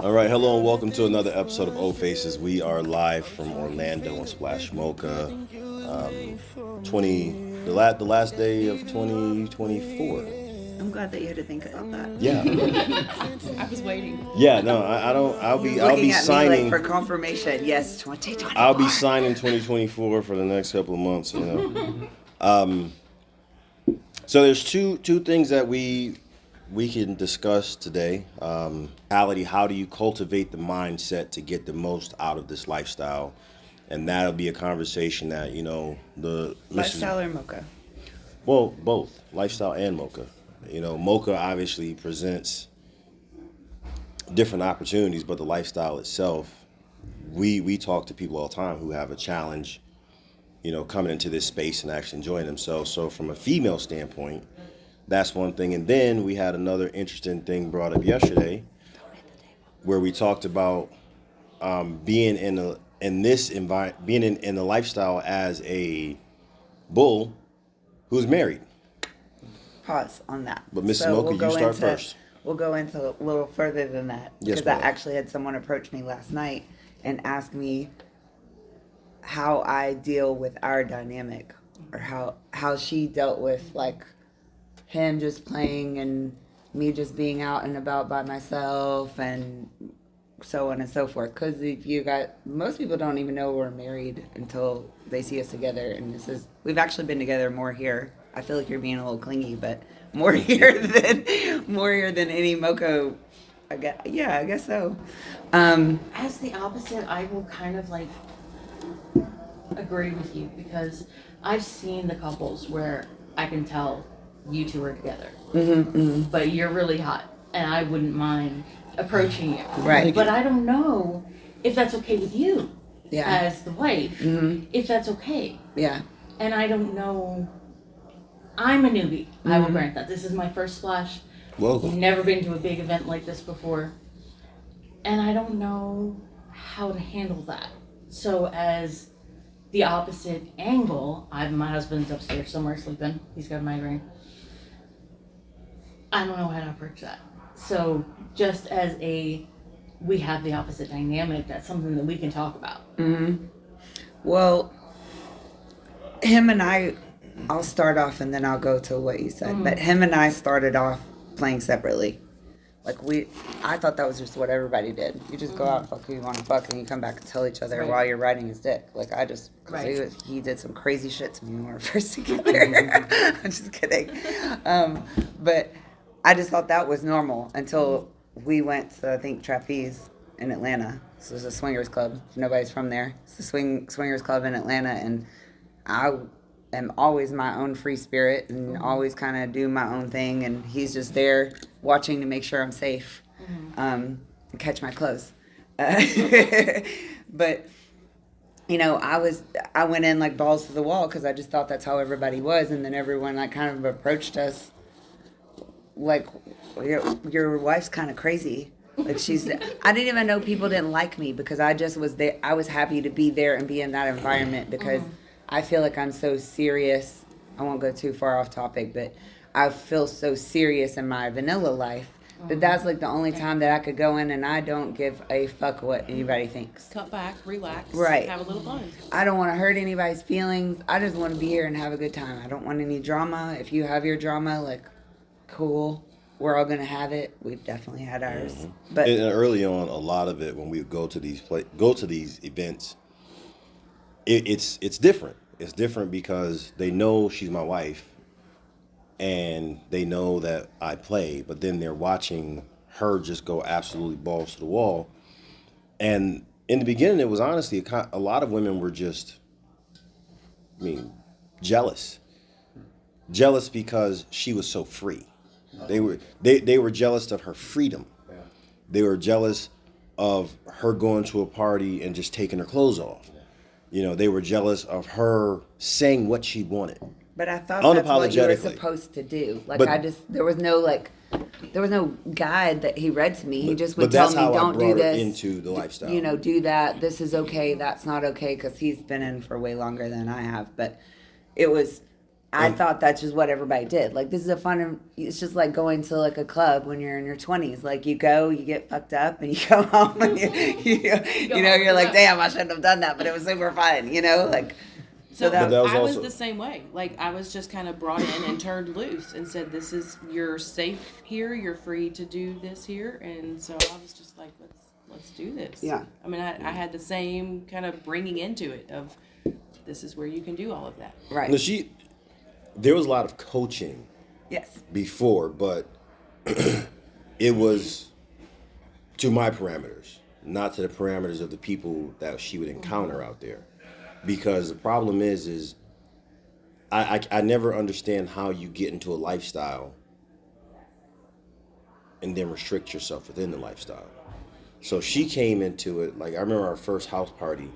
All right, hello and welcome to another episode of O Faces. We are live from Orlando on Splash Mocha. 20 the last day of 2024. I'm glad that you had to think about that. Yeah. I was waiting. Yeah, no, I don't I'll He's be looking at signing me like for confirmation. Yes, 2024. I'll be signing 2024 for the next couple of months, you know. So there's two things that we can discuss today. How do you cultivate the mindset to get the most out of this lifestyle? And that'll be a conversation that, the Lifestyle or mocha? well, both lifestyle and mocha. Mocha obviously presents different opportunities, but the lifestyle itself, we talk to people all the time who have a challenge, coming into this space and actually enjoying themselves. So from a female standpoint, that's one thing. And then we had another interesting thing brought up yesterday where we talked about being in the lifestyle as a bull who's married. Pause on that. But Mrs. Mocha, you start first. We'll go into a little further than that. Yes, because I ma'am. actually had someone approach me last night and ask me how I deal with our dynamic, or how she dealt with like him just playing and me just being out and about by myself and so on and so forth. Because most people don't even know we're married until they see us together. And we've actually been together more here. I feel like you're being a little clingy, but more here than any mocha. I guess so. As the opposite, I will kind of like agree with you because I've seen the couples where I can tell you two are together, but you're really hot, and I wouldn't mind approaching you. Right. But I don't know if that's okay with you Yeah. as the wife. If that's okay. Yeah. And I don't know. I'm a newbie. I will grant that. This is my first splash. Welcome. Never been to a big event like this before. And I don't know how to handle that. So as the opposite angle, my husband's upstairs somewhere sleeping. He's got a migraine. I don't know how to approach that. So just as we have the opposite dynamic, that's something that we can talk about. Well, him and I'll start off and then I'll go to what you said. But him and I started off playing separately. Like I thought that was just what everybody did. You just go out and fuck who you want to fuck, and you come back and tell each other while you're riding his dick. Like he did some crazy shit to me when we were first together. I'm just kidding. But I just thought that was normal until we went to, I think, Trapeze in Atlanta. So it's a swingers club. If nobody's from there. It's a swingers club in Atlanta, and I am always my own free spirit and always kind of do my own thing, and he's just there watching to make sure I'm safe and catch my clothes. But I went in like balls to the wall because I just thought that's how everybody was, and then everyone like kind of approached us like, your wife's kind of crazy. Like I didn't even know people didn't like me because I just was there. I was happy to be there and be in that environment because I feel like I'm so serious. I won't go too far off topic, but I feel so serious in my vanilla life that that's like the only time that I could go in and I don't give a fuck what anybody thinks. Cut back, relax, Right. have a little fun. I don't want to hurt anybody's feelings. I just want to be here and have a good time. I don't want any drama. If you have your drama, like, cool. We're all gonna have it. We've definitely had ours. But And early on, a lot of it when we go to these events, it's different. It's different because they know she's my wife, and they know that I play. But then they're watching her just go absolutely balls to the wall. And in the beginning, it was honestly a lot of women were just, jealous because she was so free. They were jealous of her freedom. They were jealous of her going to a party and just taking her clothes off. They were jealous of her saying what she wanted. But I thought that's what you were Unapologetically. supposed to do. Like, But- there was no guide that he read to me. He just would But tell that's me, how I don't do brought her this. into the lifestyle. Do that. This is okay. That's not okay, because he's been in for way longer than I have. But it was I thought that's just what everybody did. Like, this is it's just like going to like a club when you're in your 20s. Like, you go, you get fucked up, and you go home, and you're like, damn, I shouldn't have done that, but it was super fun, Like, So But that was I was also- the same way. Like, I was just kind of brought in and turned loose and said, "This is you're safe here. You're free to do this here." And so I was just like, "Let's do this." Yeah. I mean, I had the same kind of bringing into it of, "This is where you can do all of that." right. No, there was a lot of coaching Yes. before, but it was to my parameters, not to the parameters of the people that she would encounter out there. Because the problem is I never understand how you get into a lifestyle and then restrict yourself within the lifestyle. So she came into it, like, I remember our first house party.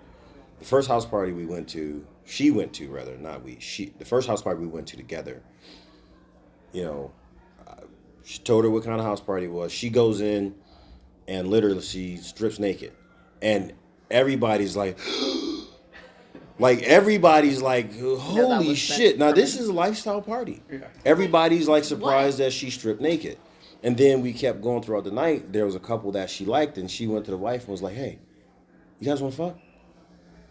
The first house party she went to, rather, not we. The first house party we went to together, she told her what kind of house party it was. She goes in and literally she strips naked. And everybody's like, everybody's like, holy was shit. Now, this is a lifestyle party. Yeah. Everybody's like surprised that she stripped naked. And then we kept going throughout the night. There was a couple that she liked, and she went to the wife and was like, hey, you guys want to fuck?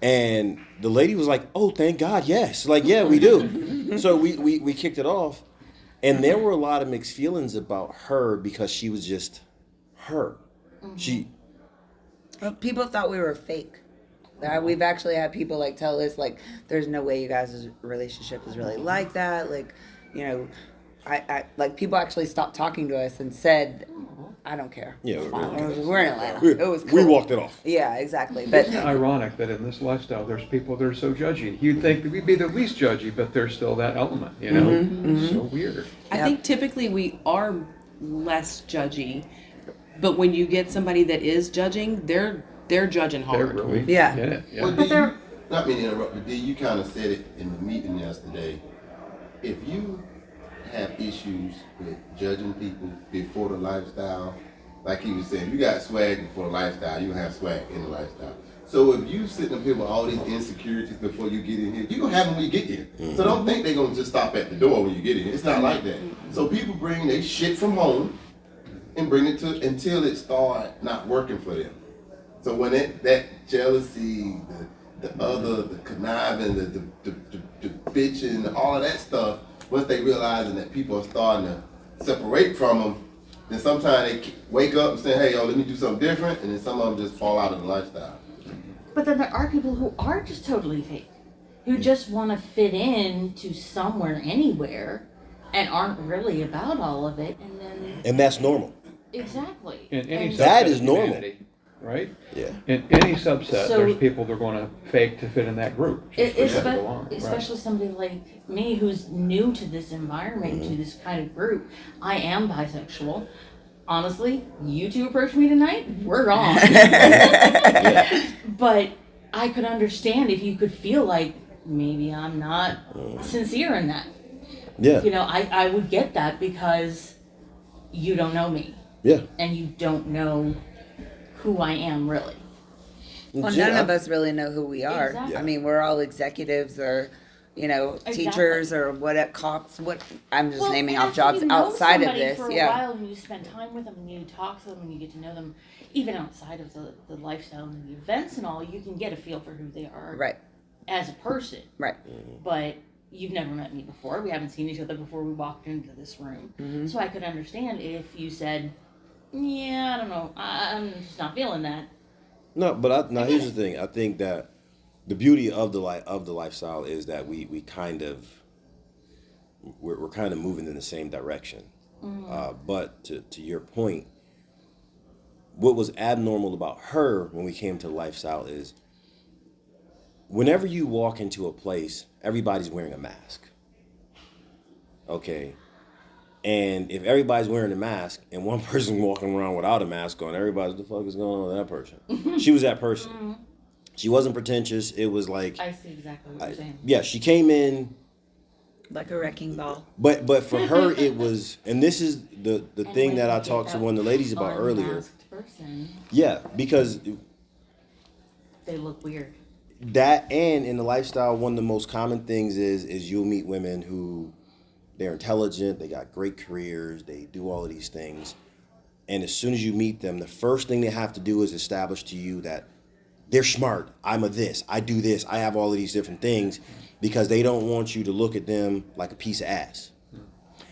And the lady was like, oh, thank God, yes. Like, yeah, we do. So we kicked it off. And there were a lot of mixed feelings about her because she was just her. Well, people thought we were fake. We've actually had people like tell us like, "There's no way you guys' relationship is really like that." Like, I like people actually stopped talking to us and said, "I don't care." Yeah, We're in Atlanta. It was cool. We walked it off. Yeah, exactly. But It's ironic that in this lifestyle, there's people that are so judgy. You'd think that we'd be the least judgy, but there's still that element, It's so weird. I think typically we are less judgy, but when you get somebody that is judging, they're judging They're hard. really Yeah. get it. Well, Yeah. not mean to interrupt, but you kind of said it in the meeting yesterday. If you have issues with judging people before the lifestyle, like he was saying, you got swag before the lifestyle, you have swag in the lifestyle. So if you sitting up here with all these insecurities before you get in here, you're going to have them when you get here. So don't think they're going to just stop at the door when you get in here. It's not like that. So people bring their shit from home and bring it to until it start not working for them. So when that jealousy, the conniving, the bitching, all of that stuff, once they realizing that people are starting to separate from them, then sometimes they wake up and say, hey, yo, let me do something different, and then some of them just fall out of the lifestyle. But then there are people who are just totally fake, who just want to fit in to somewhere, anywhere, and aren't really about all of it, and then And that's normal. exactly. In any And- subset That of is normal. humanity, right? Yeah. In any subset, So- there's people that are going to fake to fit in that group. Just for them to belong, right. Especially somebody like me who's new to this environment, to this kind of group. I am bisexual. Honestly, you two approached me tonight, we're gone. But I could understand if you could feel like maybe I'm not sincere in that. Yeah. I would get that because you don't know me Yeah. and you don't know who I am really. well, none of us really know who we are. Exactly. I mean, we're all executives or, Exactly. teachers or what cops. What I'm just naming and off after jobs you know outside of somebody this. for a Yeah. while and you spend time with them and you talk to them and you get to know them, even outside of the lifestyle and the events and all, you can get a feel for who they are Right. as a person. Right. But you've never met me before. We haven't seen each other before we walked into this room. Mm-hmm. So I could understand if you said, yeah, I don't know, I'm just not feeling that. No, but now here's the thing. I think that the beauty of the lifestyle is that we're kind of moving in the same direction. But to your point, what was abnormal about her when we came to the lifestyle is whenever you walk into a place, everybody's wearing a mask. Okay. And if everybody's wearing a mask and one person walking around without a mask on, everybody, what the fuck is going on with that person? She was that person. She wasn't pretentious. It was like, I see exactly what you're saying. yeah, she came in, Like a wrecking ball. but for her it was, and this is the And thing when that I you get talked to that one of the ladies about earlier. unmasked person, Yeah, because they look weird. That, and in the lifestyle, one of the most common things is you'll meet women who they're intelligent, they got great careers, they do all of these things. And as soon as you meet them, the first thing they have to do is establish to you that they're smart. I'm a this, I do this, I have all of these different things, because they don't want you to look at them like a piece of ass.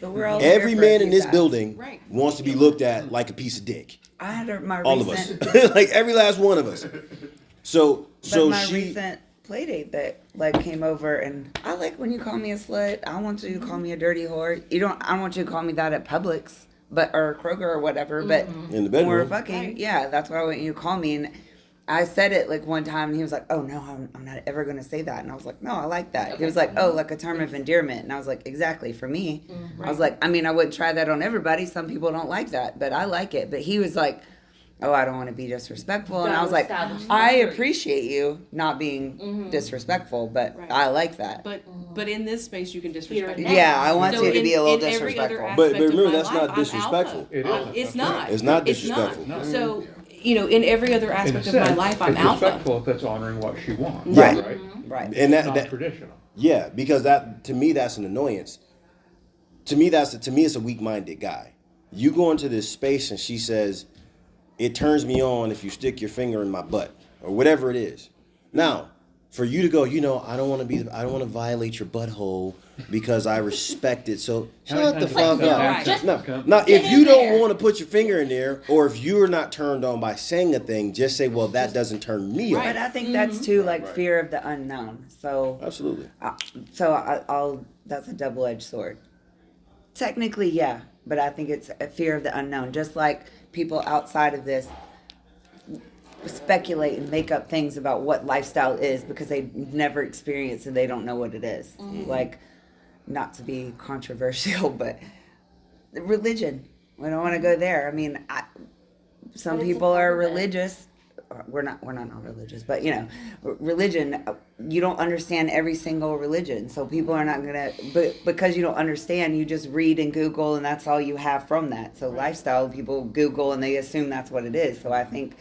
But we're all Every here for a man in piece this of ass. building Right. wants to be looked at like a piece of dick. I had my All recent, of us. Like every last one of us. So my she recent play date that like came over, and I like when you call me a slut. I want you to call me a dirty whore. I don't want you to call me that at Publix, or Kroger or whatever. But in the when we're bedroom. fucking, Right. yeah, that's what I want you to call me. And I said it like one time, and he was like, "Oh no, I'm not ever gonna say that." And I was like, "No, I like that." He was like, "Oh, like a term of endearment," and I was like, "Exactly for me." I was like, "I mean, I wouldn't try that on everybody. Some people don't like that, but I like it." But he was like, "Oh, I don't want to be disrespectful," and I Gotta was like, establish "I boundaries. appreciate you not being disrespectful, but Right. I like that." But in this space, you can disrespect Here me. Yeah, I want So you to in- be a little in every other disrespectful. But aspect of remember, my that's life, not I'm disrespectful. alpha. It isn't. It's That's not. right. It's not It's not. disrespectful. No. So, in every other In a aspect of my sense, life, I'm it's alpha. respectful if it's honoring what she wants. Right. Right. Right. And It's that not traditional. yeah, because that to me that's an annoyance. To me it's a weak-minded guy. You go into this space and she says, "It turns me on if you stick your finger in my butt," or whatever it is. Now, for you to go, I don't want to violate your butthole because I respect it. So shut the fuck Right. up. Just No, Come. now if Get you in don't there. want to put your finger in there, or if you're not turned on by saying a thing, just say, "Well, that doesn't turn me on." But I think that's too like fear of the unknown. So Absolutely. I'll that's a double-edged sword. Technically, yeah, but I think it's a fear of the unknown. Just like people outside of this speculate and make up things about what lifestyle is because they've never experienced and they don't know what it is. Like, not to be controversial, but religion. We don't want to go there. I mean, some But it's a people are part of it. religious. We're not religious, but religion, you don't understand every single religion. So people are not gonna, but because you don't understand, you just read and Google and that's all you have from that. So lifestyle, people Google and they assume that's what it is. So I think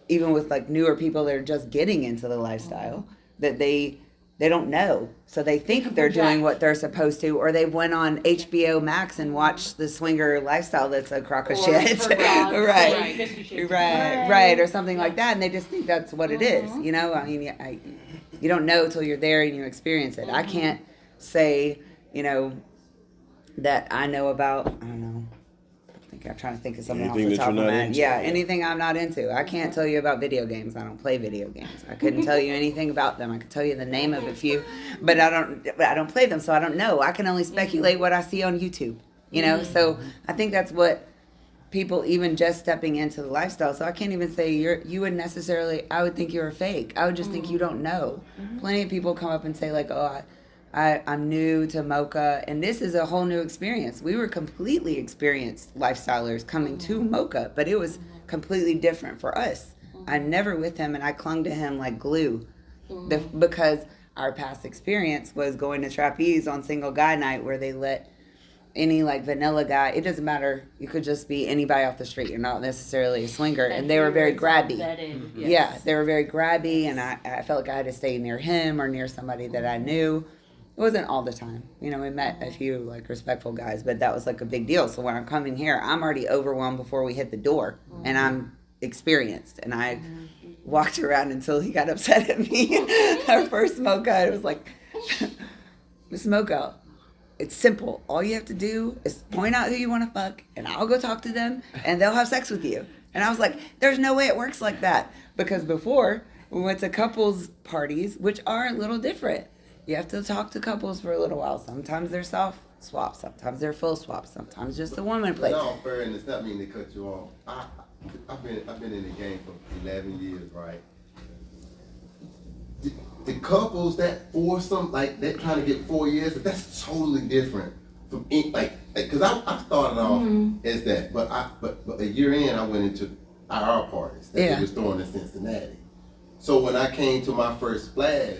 even with like newer people that are just getting into the lifestyle, that they don't know. So they think they're doing what they're supposed to, or they went on HBO Max and watched the swinger lifestyle that's a crock of Or shit. for God's Right. sake, 50 Shades of Right, Grey. right, or something like that, and they just think that's what it is. I mean, you don't know till you're there and you experience it. I can't say, that I know about. I don't know. I'm trying to think of something Anything off the that top of you're my not head. into. Yeah, anything I'm not into. I can't tell you about video games. I don't play video games. I couldn't tell you anything about them. I could tell you the name of a few, but I don't play them, so I don't know. I can only speculate what I see on YouTube. So I think that's what people even just stepping into the lifestyle. So I can't even say you would necessarily. I would think you're a fake. I would just think you don't know. Plenty of people come up and say like, "Oh, I'm new to Mocha," and this is a whole new experience. We were completely experienced lifestylers coming to Mocha, but it was completely different for us. I'm never with him, and I clung to him like glue, because our past experience was going to trapeze on single guy night, where they let any like vanilla guy. It doesn't matter. You could just be anybody off the street. You're not necessarily a swinger, and they were very grabby. Yeah, they were very grabby, and I felt like I had to stay near him or near somebody that I knew. It wasn't all the time. We met a few like respectful guys, but that was like a big deal. So when I'm coming here, I'm already overwhelmed before we hit the door, and I'm experienced. And I walked around until he got upset at me. Our first Mocha, it was like, Miss Mocha, it's simple. All you have to do is point out who you want to fuck, and I'll go talk to them, and they'll have sex with you. And I was like, there's no way it works like that. Because before, we went to couples parties, which are a little different. You have to talk to couples for a little while. Sometimes they're soft swaps. Sometimes they're full swaps. Sometimes just the woman plays. But all fairness, not mean to cut you off. I've been in the game for 11 years, right? The couples that foursome, like they're trying to get 4 years, but that's totally different from because I started off as that, but a year in I went into IR parties that they was throwing in Cincinnati. So when I came to my first Splash,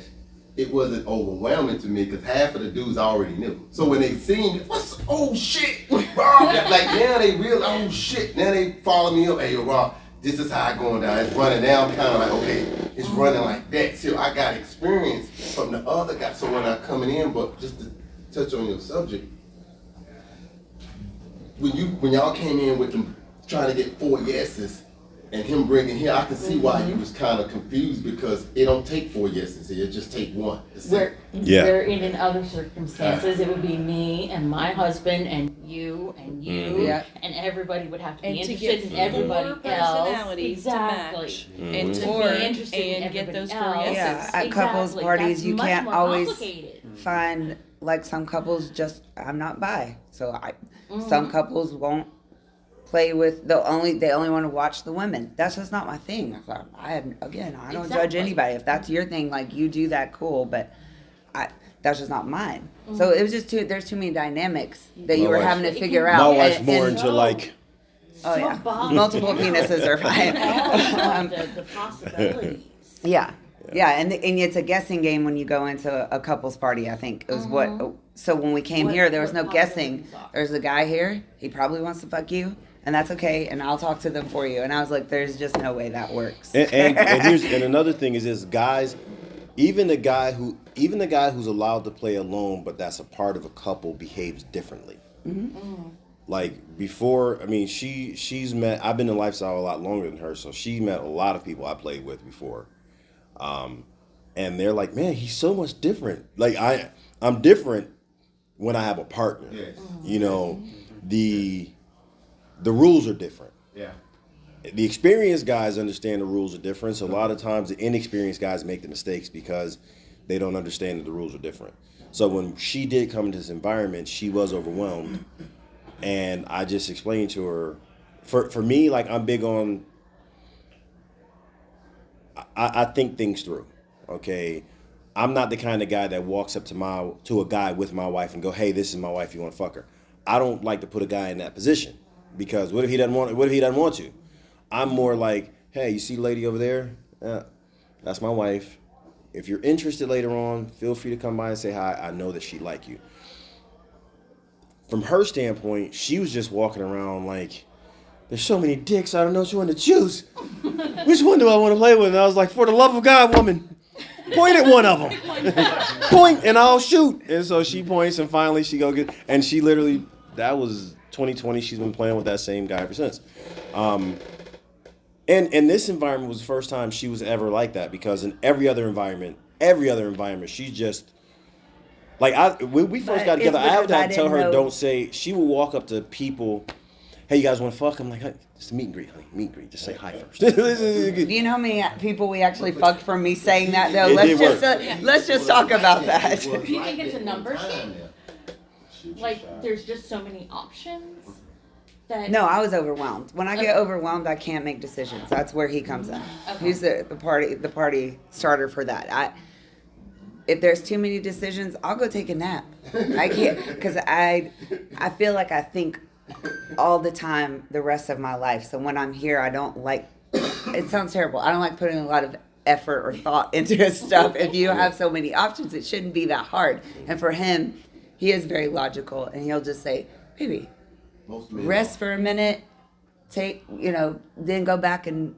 it wasn't overwhelming to me because half of the dudes I already knew. So when they seen me, what's oh shit, Rob? Like now they real oh shit. Now they follow me up. Hey yo, Rob, this is how it's going down. It's running now. I'm kind of like, okay, it's running like that. So I got experience from the other guy. So when I'm coming in, but just to touch on your subject, when y'all came in with them trying to get 4 yeses and him bringing here, I can see why he was kind of confused because it don't take 4 yeses here. It just take one. Where in other circumstances, it would be me and my husband and you and everybody would have to be And to interested get in everybody four else. personalities Exactly. to match and to Be be interested in and get everybody those 4 else. yeses. Yeah, at couples Exactly. parties, That's you much can't more always complicated. find, like, some couples just, I'm not bi, so some couples won't play with they only want to watch the women. That's just not my thing. I don't judge Exactly. anybody. If that's your thing, like, you do that, cool, but that's just not mine. So it was just there's too many dynamics that you My were wife's- having to It figure can- My out. wife's and- more and- into like, oh yeah, bothered. multiple penises are fine. The possibilities. Yeah, and it's a guessing game when you go into a couples party. I think is what. So when we came What- here, there was what no guessing. possibilities are. There's a guy here. He probably wants to fuck you, and that's okay. And I'll talk to them for you. And I was like, there's just no way that works. and another thing is this, guys, even the guy who's allowed to play alone, but that's a part of a couple, behaves differently. Like before, I mean, she's met. I've been in lifestyle a lot longer than her, so she met a lot of people I played with before, and they're like, man, he's so much different. Like I'm different when I have a partner. Yes. You know, the rules are different. Yeah. The experienced guys understand the rules are different. So a lot of times the inexperienced guys make the mistakes because they don't understand that the rules are different. So when she did come into this environment, she was overwhelmed. And I just explained to her, for me, like, I'm big on, I think things through, okay? I'm not the kind of guy that walks up to a guy with my wife and go, hey, this is my wife, you want to fuck her? I don't like to put a guy in that position because what if he doesn't want to? I'm more like, hey, you see the lady over there? Yeah, that's my wife. If you're interested later on, feel free to come by and say hi. I know that she'd like you. From her standpoint, she was just walking around like, there's so many dicks, I don't know which one to choose. Which one do I want to play with? And I was like, for the love of God, woman, point at one of them. Point and I'll shoot. And so she points and finally she go get, and she literally, that was 2020, she's been playing with that same guy ever since. And this environment was the first time she was ever like that, because in every other environment, she's just, like, when we first But got together, it's I have because I to tell didn't her, know- don't say, she will walk up to people, hey, you guys want to fuck? I'm like, hey, it's a meet and greet, honey, meet and greet, just say hi first. Do you know how many people we actually fucked from me saying that though? It did Let's just talk about that. Do you think it's a numbers game? Like, there's just so many options that. No, I was overwhelmed. When I get overwhelmed, I can't make decisions. That's where he comes in. Okay. He's the party starter for that. If there's too many decisions, I'll go take a nap. I can't, because I feel like I think all the time the rest of my life. So when I'm here, I don't like, it sounds terrible, I don't like putting a lot of effort or thought into his stuff. If you have so many options, it shouldn't be that hard. And for him, he is very logical, and he'll just say, baby, rest for a minute, then go back and,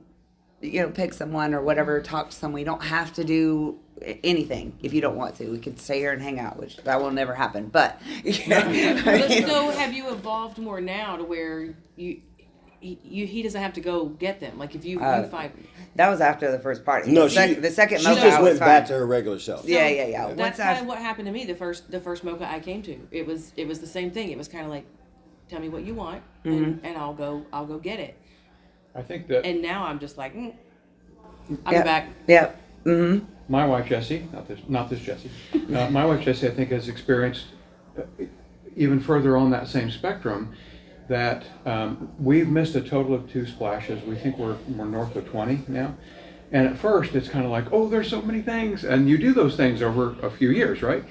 pick someone or whatever, talk to someone. You don't have to do anything if you don't want to. We could stay here and hang out, which that will never happen. But, But so have you evolved more now to where he doesn't have to go get them? Like if you find. that was after the first party. No, the second she mocha, just I was went back fine. to her regular self. Yeah. That's Once kind I of what happened to me the first mocha I came to. It was the same thing. It was kind of like, tell me what you want, and I'll go get it. I think that And now I'm just like, I'll be back. Yeah. Mm-hmm. my wife Jessie, not this Jessie, my wife Jessie, I think has experienced even further on that same spectrum that we've missed a total of 2 splashes. We think we're north of 20 now. And at first it's kind of like, oh, there's so many things. And you do those things over a few years, right?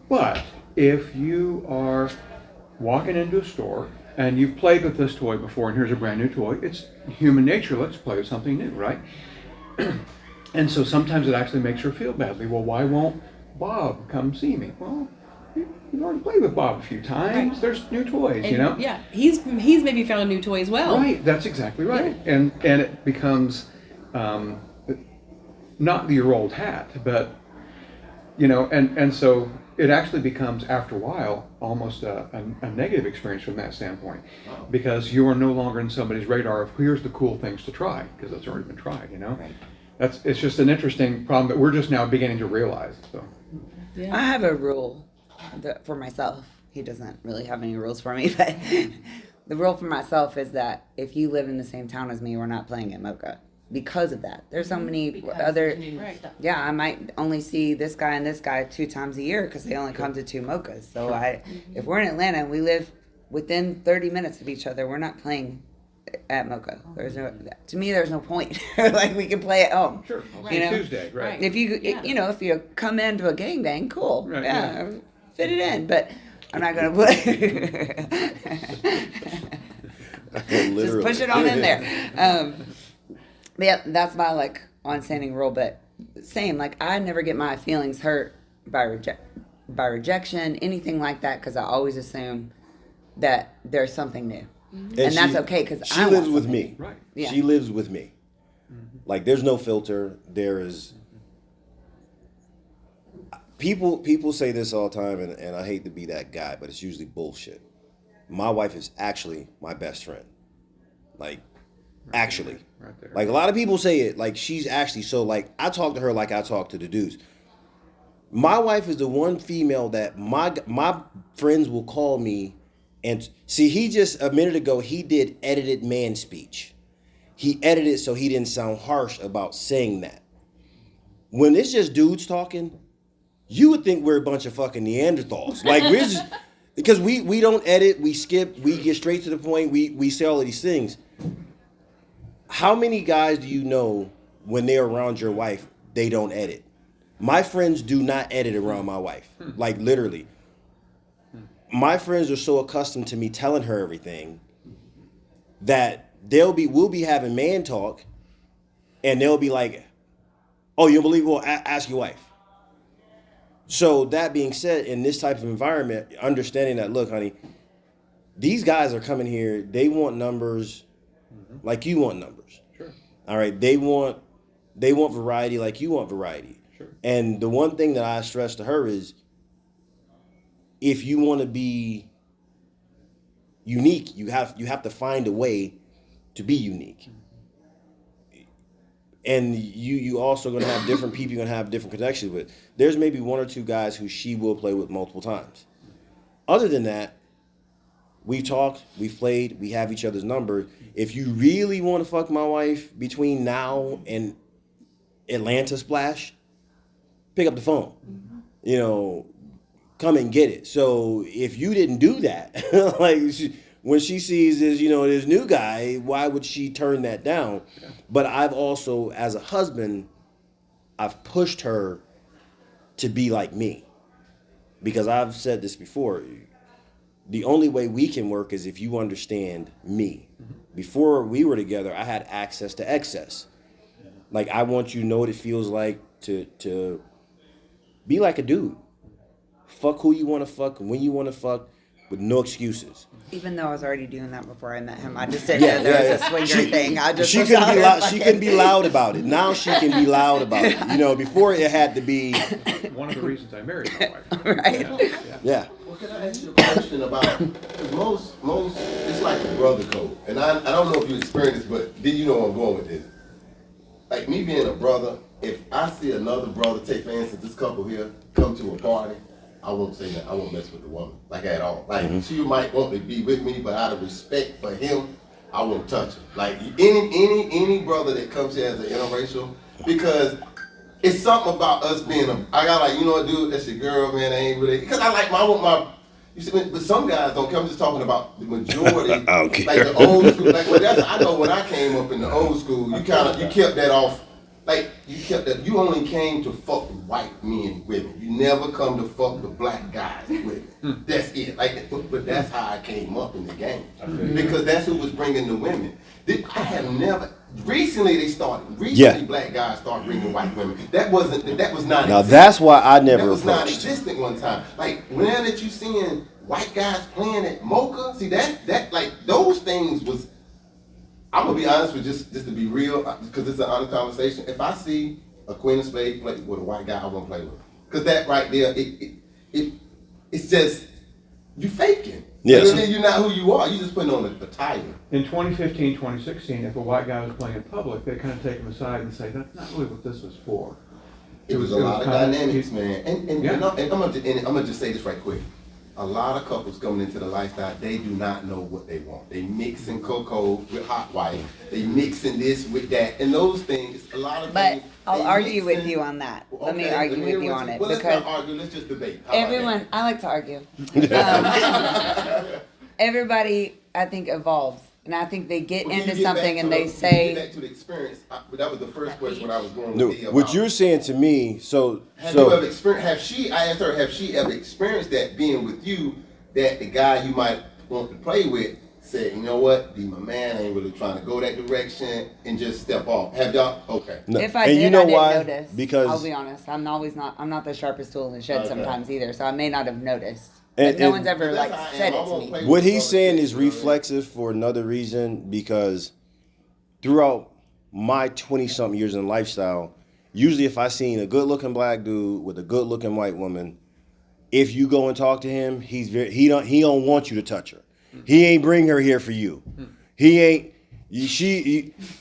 But if you are walking into a store and you've played with this toy before and here's a brand new toy, it's human nature, let's play with something new, right? And so sometimes it actually makes her feel badly. Well, why won't Bob come see me? Well, you've already played with Bob a few times. Right. There's new toys, And, you know? Yeah, he's maybe found a new toy as well. Right, that's exactly right. And it becomes not your old hat, but you know, and so it actually becomes, after a while, almost a negative experience from that standpoint, because you are no longer in somebody's radar of here's the cool things to try, because that's already been tried, you know. Right. It's just an interesting problem that we're just now beginning to realize. So Yeah. I have a rule for myself. He doesn't really have any rules for me, but the rule for myself is that if you live in the same town as me, we're not playing at Mocha. Because of that, there's so many Because other. new Right. stuff. Yeah, I might only see this guy and this guy 2 times a year because they only come to 2 Mochas. So if we're in Atlanta and we live within 30 minutes of each other, we're not playing at Mocha. There's no, to me, there's no point. Like we can play at home. sure, You know? Tuesday, right? Right. If you Yeah. you know, if you come into a gangbang, cool. Right, yeah, fit it in. But I'm not gonna play. Just Literally. push it on in there. But yeah, that's my like on-standing rule. But same, like I never get my feelings hurt by rejection, anything like that, because I always assume that there's something new, and that's okay because she lives with me. Right. Yeah. She lives with me. Like there's no filter. There is. People say this all the time, and I hate to be that guy, but it's usually bullshit. My wife is actually my best friend. Like, actually. Right there. Like, a lot of people say it, like, she's actually, so, like, I talk to her like I talk to the dudes. My wife is the one female that my friends will call me, and, see, he just, a minute ago, he did edited man speech. He edited so he didn't sound harsh about saying that. When it's just dudes talking, you would think we're a bunch of fucking Neanderthals. Like, we're just, because we don't edit, we skip, we get straight to the point, we say all of these things. How many guys do you know when they're around your wife, they don't edit? My friends do not edit around my wife. Like, literally. My friends are so accustomed to me telling her everything that we'll be having man talk, and they'll be like, oh, you don't believe? Well, ask your wife. So that being said, in this type of environment, understanding that, look, honey, these guys are coming here, they want numbers like you want numbers. Sure. All right, they want variety like you want variety. Sure. And the one thing that I stress to her is, if you want to be unique, you have to find a way to be unique. And you also going to have different people you're going to have different connections with. There's maybe 1 or 2 guys who she will play with multiple times. Other than that, we've talked, we've played, we have each other's number. If you really want to fuck my wife between now and Atlanta Splash, pick up the phone. You know, come and get it. So if you didn't do that, like when she sees this new guy, why would she turn that down? Yeah. But I've also, as a husband, I've pushed her to be like me. Because I've said this before, the only way we can work is if you understand me. Before we were together, I had access to excess. Like, I want you to know what it feels like to be like a dude. Fuck who you want to fuck, when you want to fuck, with no excuses. Even though I was already doing that before I met him, I just didn't know there was a swinger thing. I just she couldn't be loud about it. Now she can be loud about it. You know, before it had to be. One of the reasons I married my wife. Right. Yeah. Well, can I ask you a question about, because most, it's like a brother code. And I don't know if you experienced this, but did you know where I'm going with this? Like me being a brother, if I see another brother, take for instance, this couple here, come to a party, I won't say that. I won't mess with the woman, like at all. Like she might want to be with me, but out of respect for him, I won't touch her. Like any brother that comes here as an interracial, because it's something about us being I got like, you know what, dude, that's your girl, man. I ain't really, because I want my. You see, but some guys don't come. I'm just talking about the majority, I don't care. like the old school. Like I know when I came up in the old school, you kept that off. Like, you kept that, you only came to fuck white men and women. You never come to fuck the black guys and women. That's it. Like, but that's how I came up in the game. Because that's who was bringing the women. I have never, Recently, black guys start bringing white women. That was not. Now that's why I never That was approached. non-existent one time. Like now that you seeing white guys playing at Mocha, see that like those things was. I'm gonna be honest with just to be real, because it's an honest conversation. If I see a Queen of Spades play with a white guy, I won't play with. Because that right there, it's just you faking. Yes. And then you're not who you are. You just putting on a title. In 2015, 2016, if a white guy was playing in public, they kind of take him aside and say, that's not really what this was for. It was a lot of dynamics, man. And Yeah. I'm gonna just say this right quick. A lot of couples coming into the lifestyle, they do not know what they want. They mixing cocoa with hotwife. They mixing this with that, and those things. A lot of But things. I'll they argue with mixing- you on that. Okay, Let me argue hear with you what on it Well, because let's not argue. Let's just debate. How about everyone, I like to argue. Everybody, I think, evolves. And I think they get Well, can into you get something back and to they the- say, Get back to the experience. That was the first question when I was going No, with Dee what about- you're saying to me, Have you ever experienced? I asked her, have she ever experienced that being with you? That the guy you might want to play with said, you know what, Dee, my man, I ain't really trying to go that direction, and just step off. Have y'all? Okay. No. if I And did, you know I didn't why? notice. Because I'll be honest, I'm not the sharpest tool in the shed Okay. sometimes either, so I may not have noticed. And- But no and- one's ever That's like how I am. said I it to won't me. play what with he's other saying kids, is you know what I mean? reflexive for another reason, because throughout my 20-something years in lifestyle, usually if I seen a good-looking black dude with a good-looking white woman, if you go and talk to him, he don't want you to touch her. He ain't bring her here for you. He ain't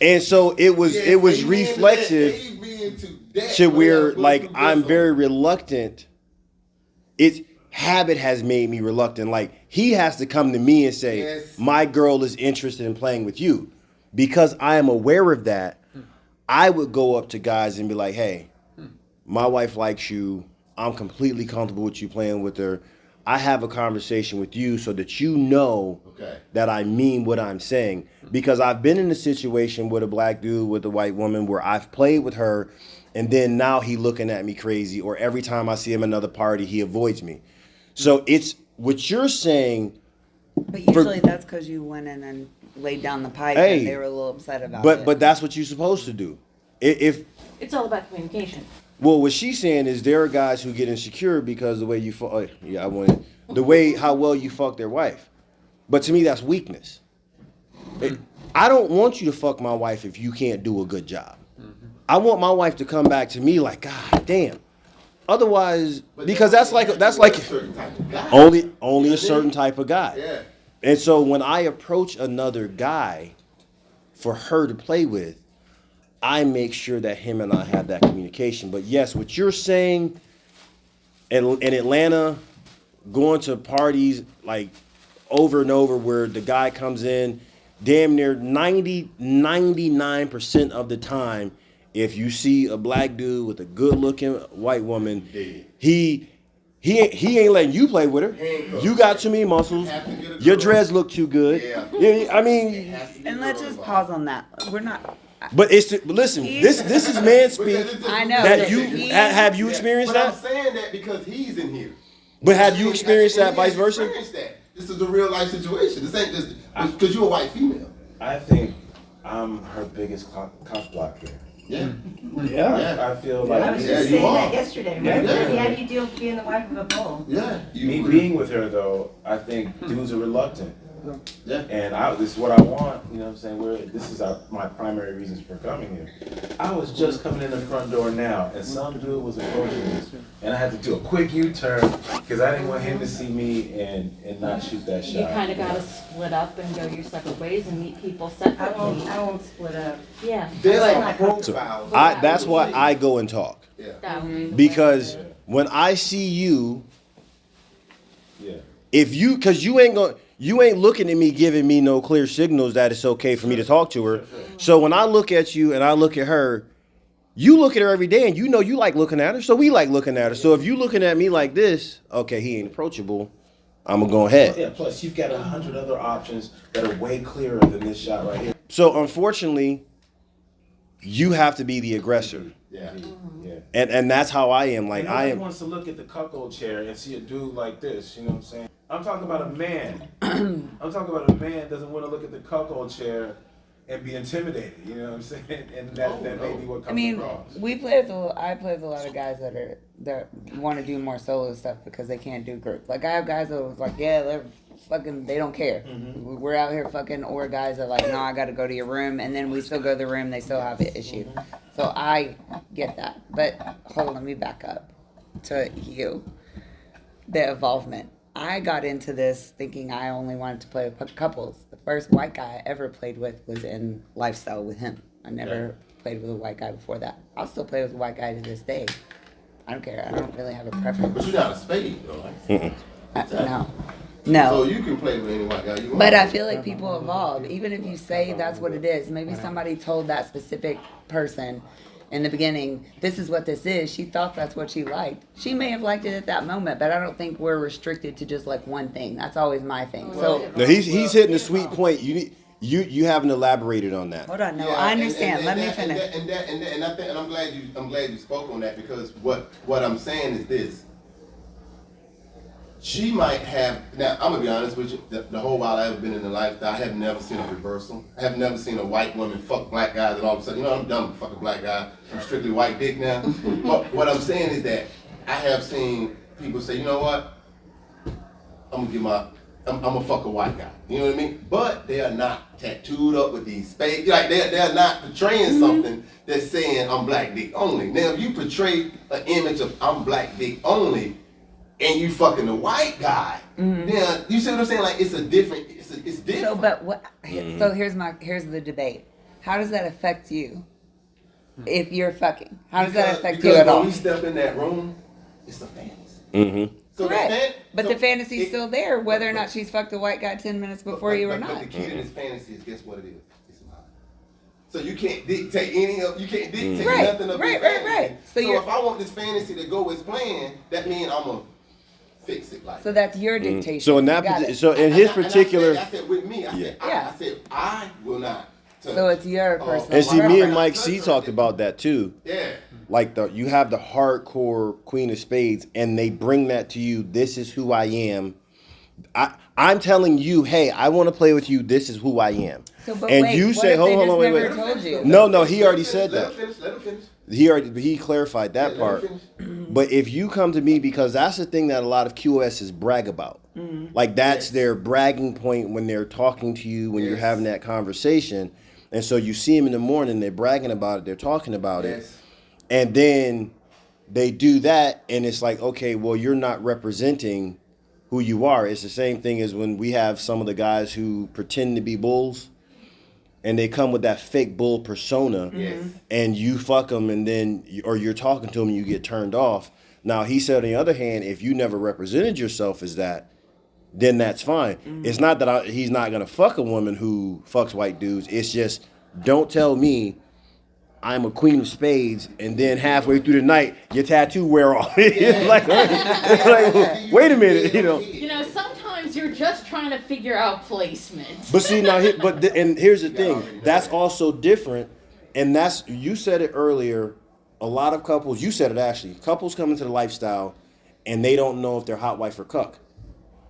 and so it was Yes, it was amen to reflexive that. Amen to that. to where Go like through I'm this very one. reluctant. It's habit has made me reluctant. Like he has to come to me and say, Yes. my girl is interested in playing with you. Because I am aware of that, I would go up to guys and be like, hey, my wife likes you. I'm completely comfortable with you playing with her. I have a conversation with you so that you know Okay. that I mean what I'm saying. Because I've been in a situation with a black dude with a white woman where I've played with her, and then now he looking at me crazy, or every time I see him at another party, he avoids me. So it's what you're saying. But usually that's because you went in and laid down the pipe Hey, and they were a little upset about it. But that's what you're supposed to do. If It's all about communication. well, what she's saying is there are guys who get insecure because the way you the way how well you fuck their wife. But to me, that's weakness. I don't want you to fuck my wife if you can't do a good job. I want my wife to come back to me like, God damn. Otherwise, But because that's like a certain type of guy. only a certain type of guy. Yeah. And so when I approach another guy for her to play with, I make sure that him and I have that communication. But yes, what you're saying in Atlanta, going to parties like over and over where the guy comes in, damn near 99% of the time, if you see a black dude with a good looking white woman, he ain't letting you play with her. You got too many muscles. Your dreads look too good. Yeah, I mean, and let's just pause on that. We're not. but listen. This is man speak. I know That that you he- have you experienced But I'm that? saying that because he's in here. But have you experienced that And he vice has versa? experienced that. This is a real life situation. This ain't just because you're a white female. I think I'm her biggest cock block here. Yeah. Yeah, I feel like I was Yeah, just you saying are. that yesterday. Yeah. Right? How do you deal with being the wife of a bull? Yeah. me being with her though, I think dudes are reluctant. Yeah. And this is what I want, you know what I'm saying? This is my primary reasons for coming here. I was just coming in the front door now, and some dude was approaching me, and I had to do a quick U-turn because I didn't want him to see me and not shoot that shot. You kind of got to split up and go your separate ways and meet people I separately. won't split up. Yeah. There's But a profile. That's why I go and talk. Yeah. that would be the Because way. when I see you, Yeah. because you ain't looking at me giving me no clear signals that it's okay for me to talk to her. So when I look at you and I look at her, you look at her every day and you know you like looking at her, so we like looking at her. So if you looking at me like this, okay, he ain't approachable, I'm gonna go ahead. Yeah, plus you've got 100 other options that are way clearer than this shot right here. So unfortunately, you have to be the aggressor. Yeah. Yeah. And that's how I am. Like I Nobody am. wants to look at the cuckold chair and see a dude like this, you know what I'm saying? I'm talking about a man. I'm talking about a man doesn't want to look at the cuckold chair and be intimidated. You know what I'm saying? And that may be what comes I mean, across. I play with a lot of guys that want to do more solo stuff because they can't do group. Like I have guys that was like, yeah, they're fucking, they don't care. We're out here fucking, or guys that are like, no, I got to go to your room, and then we still go to the room, they still have an issue. So I get that. But hold on, let me back up to you. The involvement. I got into this thinking I only wanted to play with couples. The first white guy I ever played with was in Lifestyle with him. I never played with a white guy before that. I'll still play with a white guy to this day. I don't care. I don't really have a preference. But you're not a spade, though, right? No. So No. you can play with any white guy you want. But I feel like people evolve. Even if you say that's what it is, maybe somebody told that specific person in the beginning, this is what this is. She thought that's what she liked. She may have liked it at that moment, but I don't think we're restricted to just like one thing. That's always my thing. So No, he's hitting a sweet point. You haven't elaborated on that. hold on, no, Yeah, I understand. Let me and finish. I'm glad you spoke on that, because what I'm saying is this. She might have, now I'm gonna be honest with you, the whole while I've been in the lifestyle, I have never seen a reversal. I have never seen a white woman fuck black guys and all of a sudden, I'm done with fucking black guy. I'm strictly white dick now. But what I'm saying is that I have seen people say, you know what? I'm gonna fuck a white guy. You know what I mean? But they are not tattooed up with these spades. Like they're not portraying something that's saying I'm black dick only. Now if you portray an image of I'm black dick only, and you fucking a white guy, then you see what I'm saying? Like it's different. So, but what? So here's the debate. How does that affect you? If you're fucking, how does that affect you at all? When we step in that room, it's a fantasy. Mm-hmm. So Correct. But the fantasy's still there, whether or not she's fucked a white guy 10 minutes before you or But not. the key to this fantasy is, guess what it is? It's a lie. So you can't dictate nothing of this fantasy. Right. So if I want this fantasy to go as planned, that means I'm gonna fix it like. So that's your dictation. So in that, in his particular, I said with me, I said I will not. So it's your personal. and see, me and preference. Mike C talked about that too. Yeah. Like you have the hardcore Queen of Spades, and they bring that to you. This is who I am. I'm telling you, hey, I want to play with you. This is who I am. So, but and wait, you what say, if hold they on, just wait. never told you? No, he already said that. Let him finish. He clarified that part. Let him finish. But if you come to me, because that's the thing that a lot of QOSs brag about. Like that's their bragging point when they're talking to you, when you're having that conversation. And so you see them in the morning, they're bragging about it, they're talking about it. And then they do that, and it's like, okay, well, you're not representing who you are. It's the same thing as when we have some of the guys who pretend to be bulls, and they come with that fake bull persona, and you fuck them, and then, or you're talking to them, and you get turned off. Now, he said, on the other hand, if you never represented yourself as that, then that's fine. It's not that he's not going to fuck a woman who fucks white dudes. It's just, don't tell me I'm a Queen of Spades, and then halfway through the night, your tattoo wear off. It's like, wait a minute, You know, sometimes you're just trying to figure out placement. But see, now, and here's the thing. That's also different, and that's, you said it earlier, a lot of couples, you said it actually, couples come into the lifestyle, and they don't know if they're hot wife or cuck.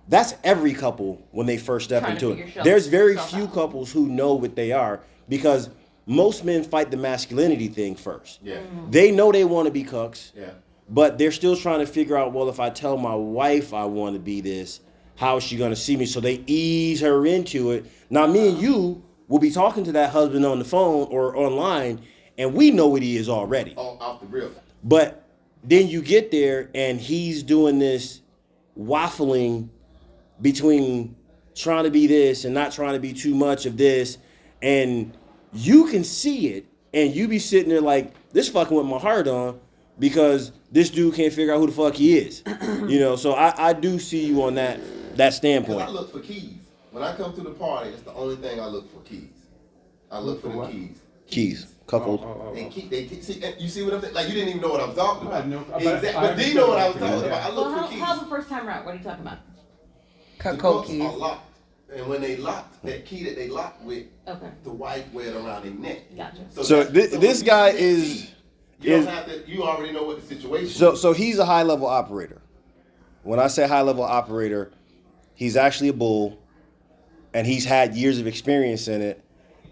That's every couple when they first step into it. There's very few couples who know what they are, because most men fight the masculinity thing first. Yeah. They know they want to be cucks, Yeah. but they're still trying to figure out, well, if I tell my wife I want to be this, how is she going to see me? So they ease her into it. Now, me and you will be talking to that husband on the phone or online, and we know what he is already. Off the rip. But then you get there, and he's doing this waffling between trying to be this and not trying to be too much of this, and you can see it, and you be sitting there like, this fucking with my heart on, because this dude can't figure out who the fuck he is. So I do see you on that standpoint. Because I look for keys. When I come to the party, it's the only thing I look for, keys. I look for the keys. Keys. Cuckold. See, you see what I'm saying? Like, you didn't even know what I was talking about. Exactly. But do you know what I was talking about? I look Well, for keys. how's the first time around? What are you talking about? The Cold hooks keys. are locked. And when they locked, that key that they locked with, Okay, the wife wear it around their neck. gotcha. So that's- this when guy you see that is- key, you don't have to, you already know what the situation is. So he's a high level operator. When I say high level operator, he's actually a bull, and he's had years of experience in it.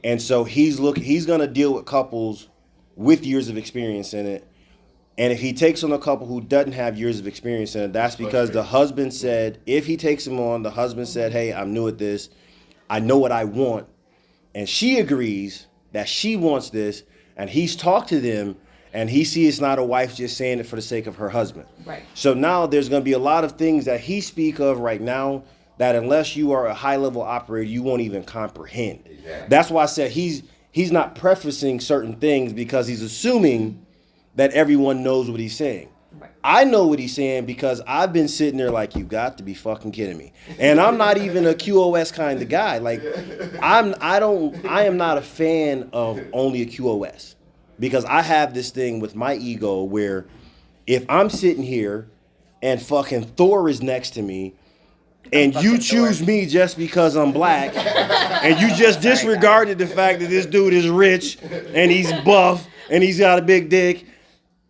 And so he's gonna deal with couples with years of experience in it. And if he takes on a couple who doesn't have years of experience in it, that's because the husband said, if he takes him on, the husband said, hey, I'm new at this. I know what I want. And she agrees that she wants this. And he's talked to them. And he sees it's not a wife just saying it for the sake of her husband. Right. So now there's going to be a lot of things that he speak of right now that unless you are a high-level operator, you won't even comprehend. Exactly. That's why I said he's not prefacing certain things because he's assuming that everyone knows what he's saying. Right. I know what he's saying because I've been sitting there like, you got to be fucking kidding me. And I'm not even a QoS kind of guy. Like, I am not a fan of only a QoS because I have this thing with my ego where if I'm sitting here and fucking Thor is next to me and you choose me just because I'm black and you just disregarded the fact that this dude is rich and he's buff and he's got a big dick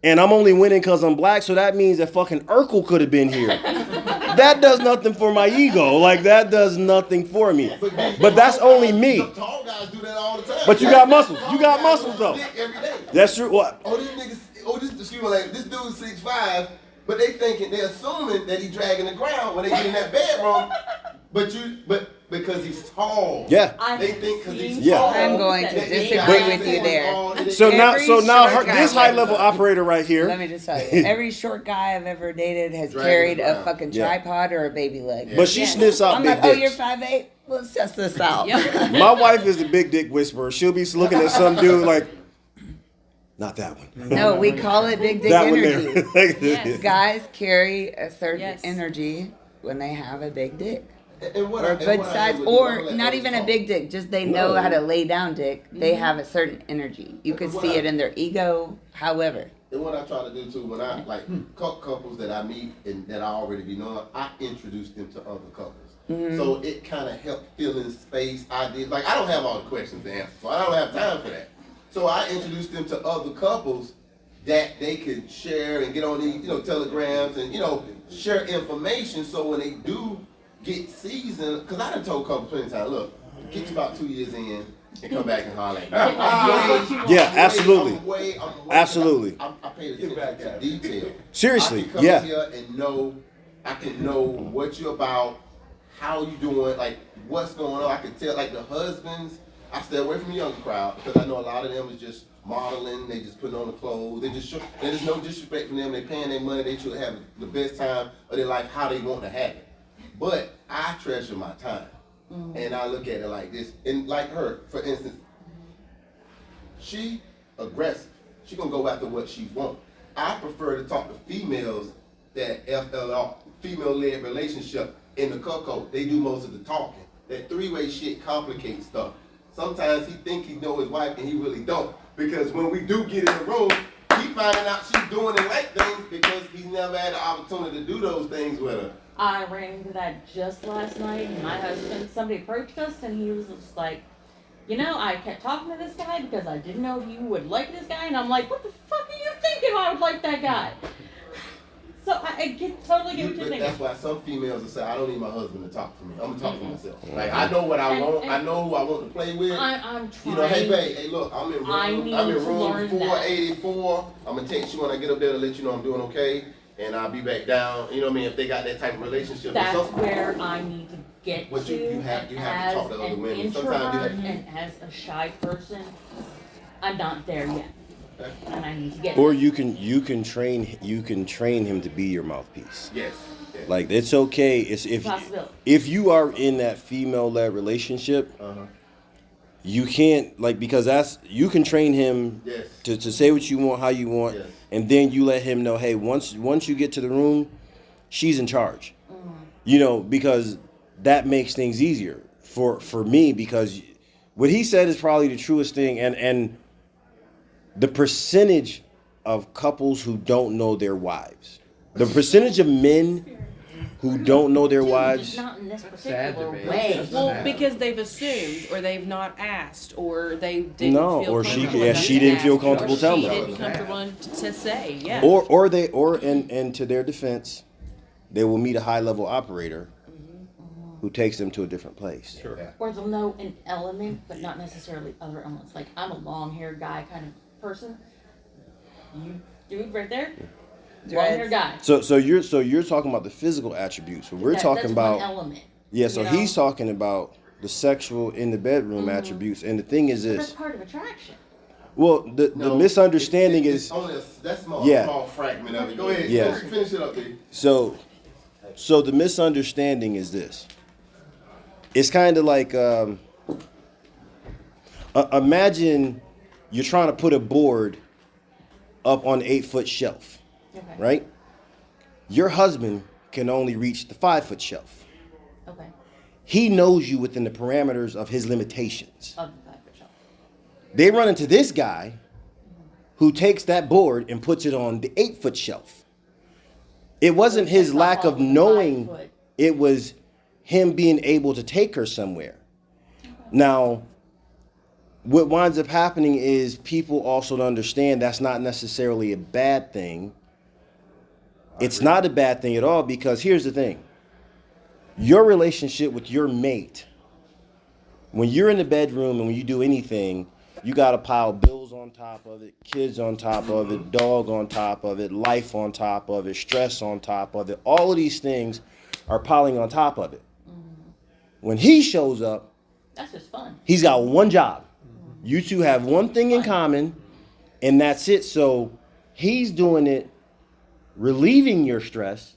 and I'm only winning because I'm black, so that means that fucking Urkel could have been here. That does nothing for my ego. Like, that does nothing for me. But that's only me. The tall guys do that all the time. But you got muscles. You got muscles, though. Every day. That's true. What? Oh, excuse me, like, this dude's 6'5", but they're assuming that he's dragging the ground when they get in that bedroom. But because he's tall. Yeah. They think because he's Yeah. tall. I'm going to that they disagree got with you him there. on. So now, Every short this guy- high-level operator right here. Let me just tell you, every short guy I've ever dated has Dragging carried a around. fucking Yeah. tripod or a baby leg. But she sniffs out I'm big like, oh, dicks. you're 5'8"? Let's test this out. Yep. My wife is the big dick whisperer. She'll be looking at some dude like, not that one. No, we call it big dick That one energy. there. Yes. Guys carry a certain Yes. energy when they have a big dick. And what Or I- a and good what I size, am with you, I'm or gonna let not others even a talk. big dick, just they know No. how to lay down dick. They have a certain energy. You could What see I- it in their ego, however. And what I try to do too, when I like couples that I meet and that I already be knowing, I introduce them to other couples. So it kind of helped fill in space. I don't have all the questions to answer, so I don't have time for that. So I introduce them to other couples that they could share and get on the telegrams and share information. So when they do get seasoned, because I done told couples plenty of times, look, get you about 2 years in and come back and holler at me. Yeah, absolutely. I'm way, Absolutely. I pay attention to detail. Seriously, I can come yeah. here and I can know what you're about, how you doing, like what's going on. I can tell, like the husbands, I stay away from the younger crowd because I know a lot of them is just modeling, they just putting on the clothes, there's no disrespect from them, they paying their money, they should have the best time of their life how they want to have it. But I treasure my time. And I look at it like this. And like her, for instance, she aggressive. She gonna go after what she want. I prefer to talk to females that FLR, female-led relationship in the cuckold. They do most of the talking. That three-way shit complicates stuff. Sometimes he think he know his wife and he really don't. Because when we do get in the room, he finding out she's doing the right things because he's never had the opportunity to do those things with her. I ran into that just last night. My husband, somebody approached us and he was just like, I kept talking to this guy because I didn't know if you would like this guy. And I'm like, what the fuck are you thinking I would like that guy? So I totally get what you're thinking. That's why some females will say, I don't need my husband to talk for me. I'm gonna talk for myself. Like I know what I want. I know who I want to play with. I'm trying. Hey babe, hey look, I'm in room learn 484. I'm gonna text you when I get up there to let you know I'm doing okay. And I'll be back down. You know what I mean? If they got that type of relationship. That's where I need to get But to. you have to as talk to other an women. Sometimes you introvert have- and as a shy person, I'm not there yet. And I need to get Or there. you can train him to be your mouthpiece. Yes. Like it's okay. Possibility. If you are in that female-led relationship, you can't because you can train him Yes. to say what you want, how you want, Yes. and then you let him know, hey, once you get to the room, she's in charge. Because that makes things easier for me because what he said is probably the truest thing, and the percentage of couples who don't know their wives, the percentage of men who don't know their Just wives. not in this Sad particular debate. way. Well, because they've assumed, or they've not asked, or they didn't No, feel or she- comfortable yeah, enough she to didn't ask, feel or comfortable telling them. She didn't comfortable to say, yeah. Or and to their defense, they will meet a high level operator who takes them to a different place. Sure. Or they'll know an element, but not necessarily other elements. Like, I'm a long-haired guy kind of person. You, dude, right there, long-haired guy. So you're talking about the physical attributes. But we're talking that's about one element. yeah. So you know? he's talking about the sexual in the bedroom attributes. And the thing is But that's this. part of attraction. Well, the misunderstanding it's is only that's small, Yeah. small fragment of it. Go ahead, Yeah. finish it up, dude. so the misunderstanding is this. It's kind of like imagine you're trying to put a board up on an 8-foot shelf, Okay. right? Your husband can only reach the 5-foot shelf. Okay. He knows you within the parameters of his limitations. Of the 5-foot shelf. They run into this guy who takes that board and puts it on the 8-foot shelf. It wasn't his That's not lack all of the knowing, 5 foot. it was him being able to take her somewhere. Now, what winds up happening is people also don't understand that's not necessarily a bad thing. It's not a bad thing at all, because here's the thing. Your relationship with your mate, when you're in the bedroom and when you do anything, you got to pile bills on top of it, kids on top of it, dog on top of it, life on top of it, stress on top of it. All of these things are piling on top of it. When he shows up, That's just fun. he's got one job. You two have one thing in common, and that's it. So he's doing it, relieving your stress,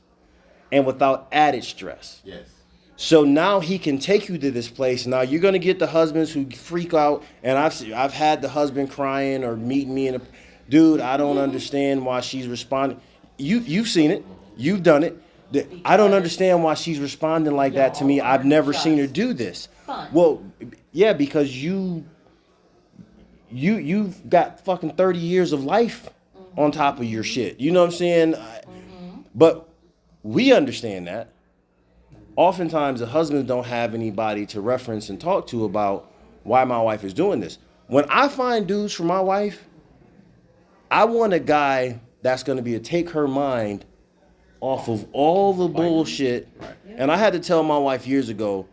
and without added stress. Yes. So now he can take you to this place. Now you're gonna get the husbands who freak out, and I've had the husband crying or meeting me in a, dude, I don't understand why she's responding. You've seen it, you've done it. I don't understand why she's responding like that to me. I've never seen her do this. Fun. Well, yeah, because you've got fucking 30 years of life on top of your shit. You know what I'm saying? But we understand that. Oftentimes, the husbands don't have anybody to reference and talk to about why my wife is doing this. When I find dudes for my wife, I want a guy that's going to be to take her mind off of all the bullshit. And I had to tell my wife years ago,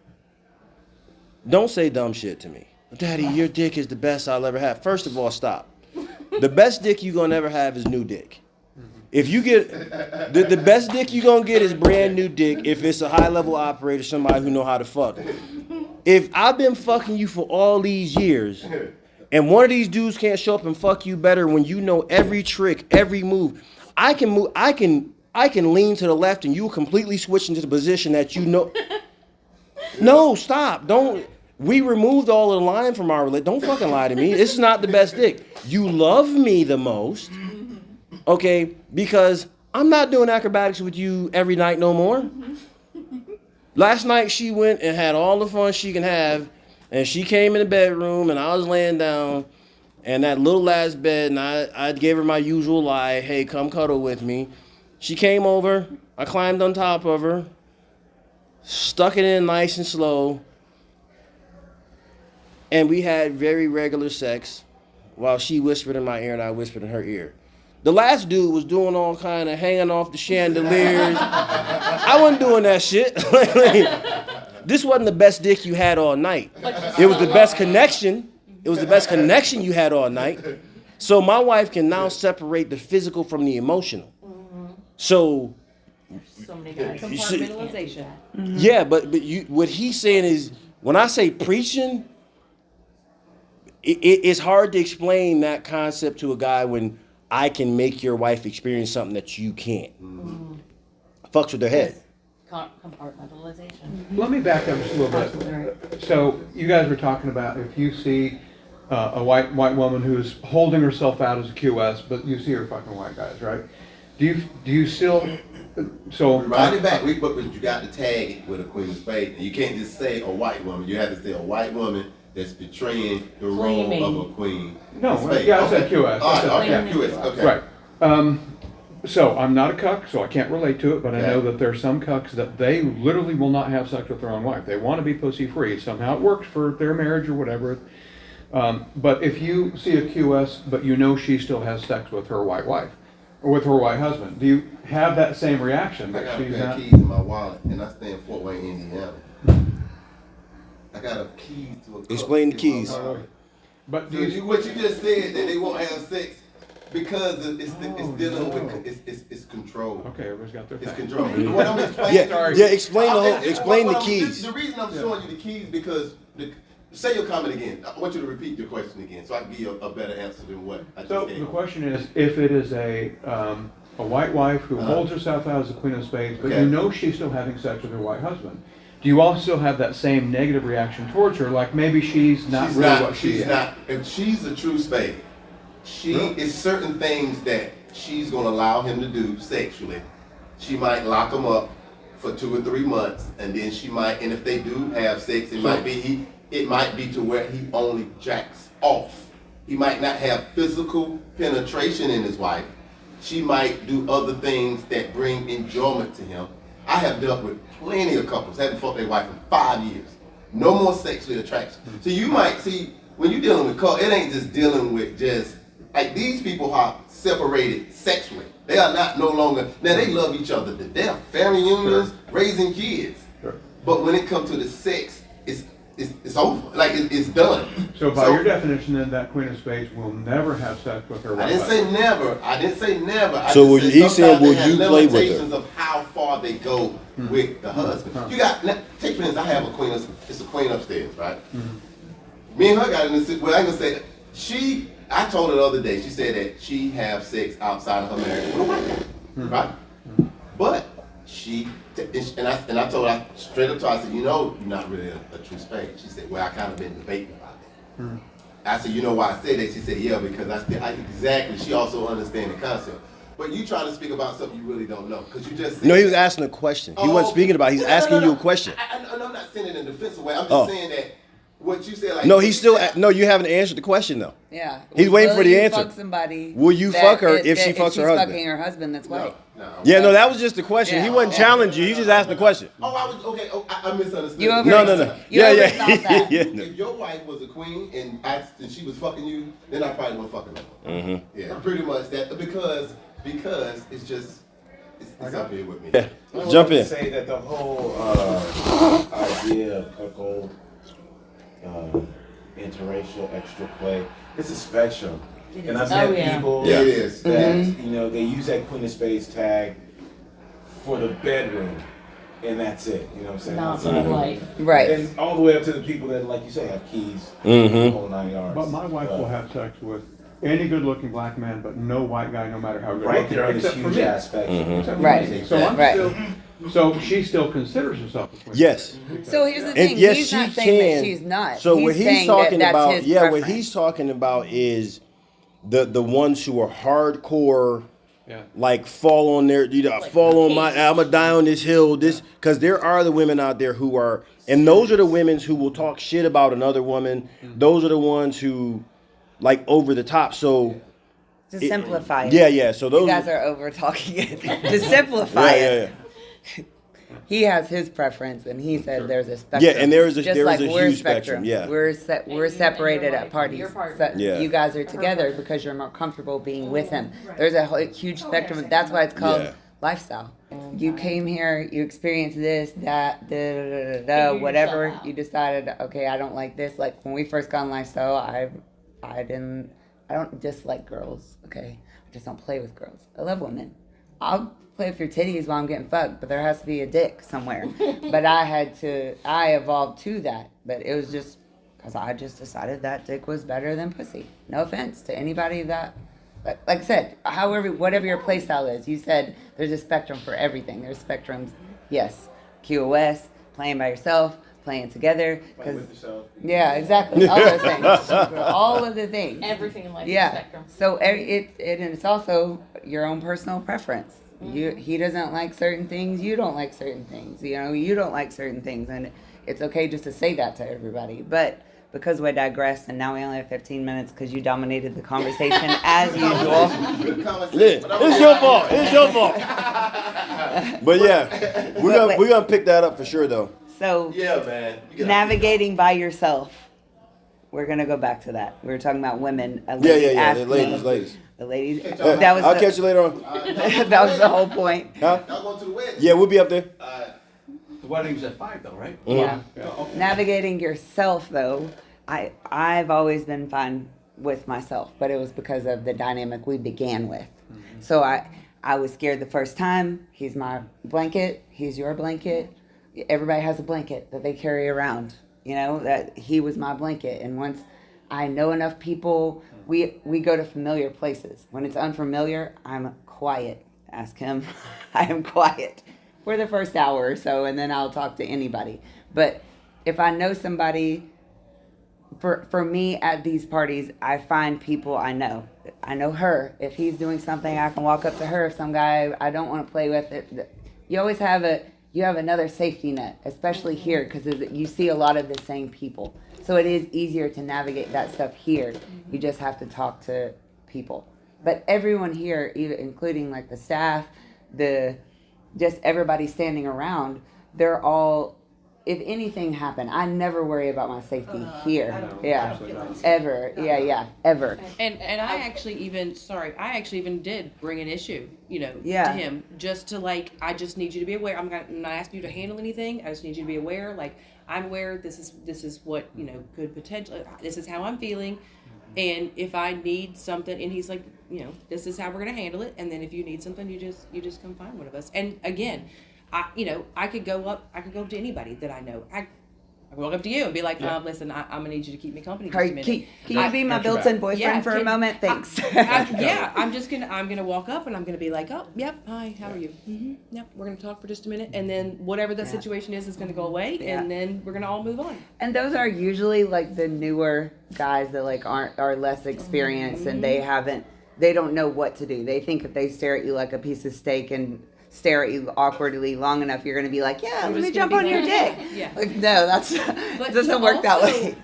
don't say dumb shit to me. Daddy, your dick is the best I'll ever have. First of all, stop. The best dick you're going to ever have is new dick. If you get, the best dick you're going to get is brand new dick if it's a high-level operator, somebody who know how to fuck. If I've been fucking you for all these years, and one of these dudes can't show up and fuck you better when you know every trick, every move, I can lean to the left and you completely switch into the position that you know. No, stop. Don't. We removed all of the line from our relationship. Don't fucking lie to me. This is not the best dick. You love me the most. Okay, because I'm not doing acrobatics with you every night no more. Last night she went and had all the fun she can have, and she came in the bedroom and I was laying down and that little last bed, and I gave her my usual lie, hey, come cuddle with me. She came over, I climbed on top of her, stuck it in nice and slow, and we had very regular sex while she whispered in my ear and I whispered in her ear. The last dude was doing all kind of hanging off the chandeliers. I wasn't doing that shit. This wasn't the best dick you had all night. It was the best connection. It was the best connection you had all night. So my wife can now separate the physical from the emotional. So So many guys. Compartmentalization. yeah, but what he's saying is, when I say preaching, it's hard to explain that concept to a guy when I can make your wife experience something that you can't. Fucks with their head. Compartmentalization. Let me back up just a little bit. So you guys were talking about if you see a white woman who's holding herself out as a QS, but you see her fucking white guys, right? Do you still? So Right it back. But you got to tag it with a Queen of Spades. And you can't just say a white woman. You have to say a white woman that's portraying the role Claiming. of a queen. No, of spades. yeah, I said QS. All right, okay, Claiming. QS. Okay. Right. So I'm not a cuck, so I can't relate to it, but I know Okay. that there are some cucks that they literally will not have sex with their own wife. They want to be pussy free. Somehow it works for their marriage or whatever. But if you see a QS, but you know she still has sex with her white wife or with her white husband, do you have that same reaction? I That got a she's pair not? of keys in my wallet, and I stay in Fort Wayne, Indiana. I got a key to a cup. Explain the keys. But So what you just said that they won't have sex because it's dealing with it's control. okay, everybody's got their It's thing. control. What I'm explaining. Yeah, explain the whole. Explain the keys. The reason I'm showing you the keys because say your comment again. I want you to repeat your question again so I can give you a better answer than what I just So gave. the question is, if it is a white wife who holds herself out as the Queen of Spades, but Okay. you know she's still having sex with her white husband, do you also have that same negative reaction towards her? Like maybe she's not really what she she's is. not. If she's a true spade, she is certain things that she's gonna allow him to do sexually. She might lock him up for 2 or 3 months, and then she might. And if they do have sex, it might be to where he only jacks off. He might not have physical penetration in his wife. She might do other things that bring enjoyment to him. I have dealt with plenty of couples haven't fucked their wife in 5 years. No more sexual attraction. So you might see when you're dealing with couples, it ain't just dealing with just like these people are separated sexually. They are not no longer now they love each other to death, family unions, raising kids. Sure. But when it comes to the sex, it's over. Like it's done. So by your definition, then that Queen of Spades will never have sex with her I white didn't husband. say never. I didn't say never. I So just said he's saying, sometimes will they have you play with her? limitations of how far they go with the husband. You got take for instance. I have a queen. It's a queen upstairs, right? Me and her got in this. Well, I'm gonna say I told her the other day. She said that she have sex outside of her marriage with a white man, right? But and I told her straight up to her. I said, you know, you're not really a true spade. She said, well, I kind of been debating about that. I said, you know why I said that? She said, yeah, because I exactly. She also understands the concept. But you trying to speak about something you really don't know because you just said No, he was asking a question. He wasn't speaking about. He's asking you a question. I'm not saying it in a defensive way. I'm just saying that what you said. Like No, he's still. No, you haven't answered the question though. Yeah. He's waiting for the Will you answer. fuck somebody? Will you that- fuck her that- if she that- fucks her she's husband? fucking her husband that's white. No. Yeah, no, that was just the question. He Yeah. wasn't challenging you. He just asked the question. Oh, I was okay. Oh, I misunderstood. You over- No. You Yeah, overthought that. yeah. If your wife was a queen and she was fucking you, then I probably wouldn't fuck her. Mm-hmm. Yeah, pretty much that because it's just it's up here with me. Yeah. I Jump would in. say that the whole idea of cuckold, interracial, extra play, it's a spectrum. And I've met people Yeah, it is. that they use that Queen of Spades tag for the bedroom, and that's it. You know what I'm saying? Not Outside for of- life. Right. And all the way up to the people that, like you say, have keys, Mm-hmm. the whole 9 yards. But my wife will have sex with any good-looking black man, but no white guy, no matter how good right looking. there on this except for huge me. aspect. Except for Right. me. So I'm Right. still. So she still considers herself a queen. Yes. So here's the And thing. yes, he's she not saying can. that she's not. So what he's saying talking that that's about, his what preference. he's talking about is the ones who are hardcore, Yeah. like fall on their, fall on my, I'ma die on this hill, because there are the women out there who are, and those are the women who will talk shit about another woman. Those are the ones who, like, over the top. So To simplify it. yeah. So those You guys are over talking it. To simplify it. He has his preference, and he said there's a spectrum. Yeah, and there is a- Just there is like a we're huge spectrum, yeah. we're separated your at wife, parties. your partner. So Yeah. You guys are together because you're more comfortable being with him. There's a huge spectrum. That's why it's called Yeah. lifestyle. You came here, you experienced this, that, whatever. You decided, okay, I don't like this. Like when we first got on lifestyle, I don't dislike girls. Okay, I just don't play with girls. I love women. I'll play with your titties while I'm getting fucked, but there has to be a dick somewhere. But I evolved to that. But it was just because I just decided that dick was better than pussy. No offense to anybody that, like I said, whatever your play style is. You said there's a spectrum for everything. There's spectrums, yes. QoS, playing by yourself, playing together. Play with yourself. Yeah, exactly. All those things. All of the things. Everything in life is a Yeah. spectrum. So and it's also your own personal preference. He doesn't like certain things. You don't like certain things. You don't like certain things, and it's okay just to say that to everybody. But because we digressed, and now we only have 15 minutes because you dominated the conversation as usual. Good conversation, Yeah, but I'm it's your fault. It's your fault. But yeah, we're gonna pick that up for sure though. So Yeah, man. You gotta- navigating by yourself. We're gonna go back to that. We were talking about women. A Yeah. lady The asked me- ladies. The ladies. y'all. That was I'll the, catch you later on. that was the whole point. Huh? Y'all going to the wedding? Yeah, we'll be up there. wedding's at 5 though, right? Yeah. Okay. Navigating yourself, though, I've always been fine with myself, but it was because of the dynamic we began with. So I was scared the first time. He's my blanket. He's your blanket. Everybody has a blanket that they carry around. You know, that he was my blanket. And once I know enough people, we go to familiar places. When it's unfamiliar, I'm quiet. Ask him. I am quiet for the first hour or so, and then I'll talk to anybody. But if I know somebody, for me at these parties, I find people I know. I know her. If he's doing something, I can walk up to her. If some guy I don't want to play with, you always have another safety net, especially here, because you see a lot of the same people. So it is easier to navigate that stuff here. You just have to talk to people. But everyone here, even including like the staff, just everybody standing around, they're all, if anything happened, I never worry about my safety here. I don't feel like Ever. Ever. And I actually even did bring an issue, to him, just to like, I just need you to be aware. I'm not asking you to handle anything. I just need you to be aware. Like, I'm aware this is what, could potentially, this is how I'm feeling. And if I need something, and he's like, this is how we're going to handle it. And then if you need something, you just come find one of us. And again, I could go up to anybody that I know. I walk up to you and be like, listen, I'm going to need you to keep me company just a minute. Can you be my built-in boyfriend for a moment? Thanks. I'm going to walk up and I'm going to be like, oh, yep, hi, how are you? Mm-hmm. Yep, we're going to talk for just a minute. And then whatever the situation is going to go away. And then we're going to all move on. And those are usually like the newer guys that like are less experienced and they don't know what to do. They think if they stare at you like a piece of steak and stare at you awkwardly long enough, you're going to be like, let me jump on your dick. Yeah. Like, no, it doesn't work that way.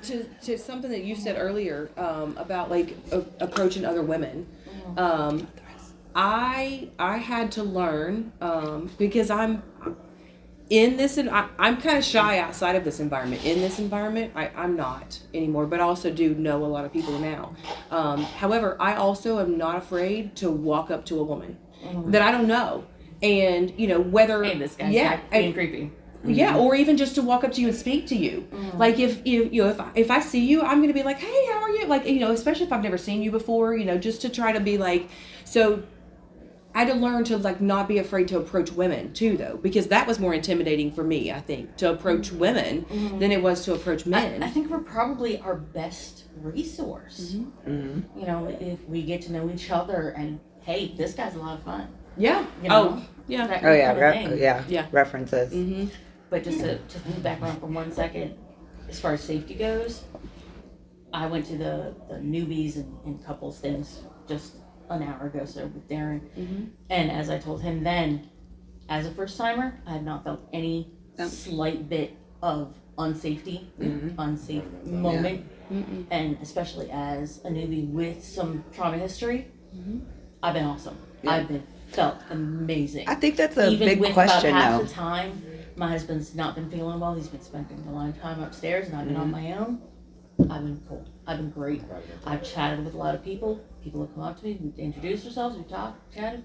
To something that you said earlier about like approaching other women, I had to learn because I'm in this, and I'm kind of shy outside of this environment. In this environment, I'm not anymore, but I also do know a lot of people now. However, I also am not afraid to walk up to a woman that I don't know. And whether this guy's being creepy, or even just to walk up to you and speak to you. Like if I see you, I'm gonna be like, hey, how are you? Like especially if I've never seen you before, just to try to be like. So I had to learn to like not be afraid to approach women too, though, because that was more intimidating for me. I think to approach women than it was to approach men. I think we're probably our best resource. If we get to know each other, and hey, this guy's a lot of fun. Yeah. References. Mm-hmm. But just to move back around for 1 second, as far as safety goes, I went to the newbies and couples things just an hour ago, so with Darren. And as I told him then, as a first timer, I had not felt any slight bit of unsafety, unsafe moment. And especially as a newbie with some trauma history, I've been awesome. I've been felt amazing. I think that's a Even big with question, about half though. the time, my husband's not been feeling well. He's been spending a lot of time upstairs, and I've been on my own. I've been cool. I've been great. I've chatted with a lot of people. People have come up to me, we introduced ourselves, we talked, chatted.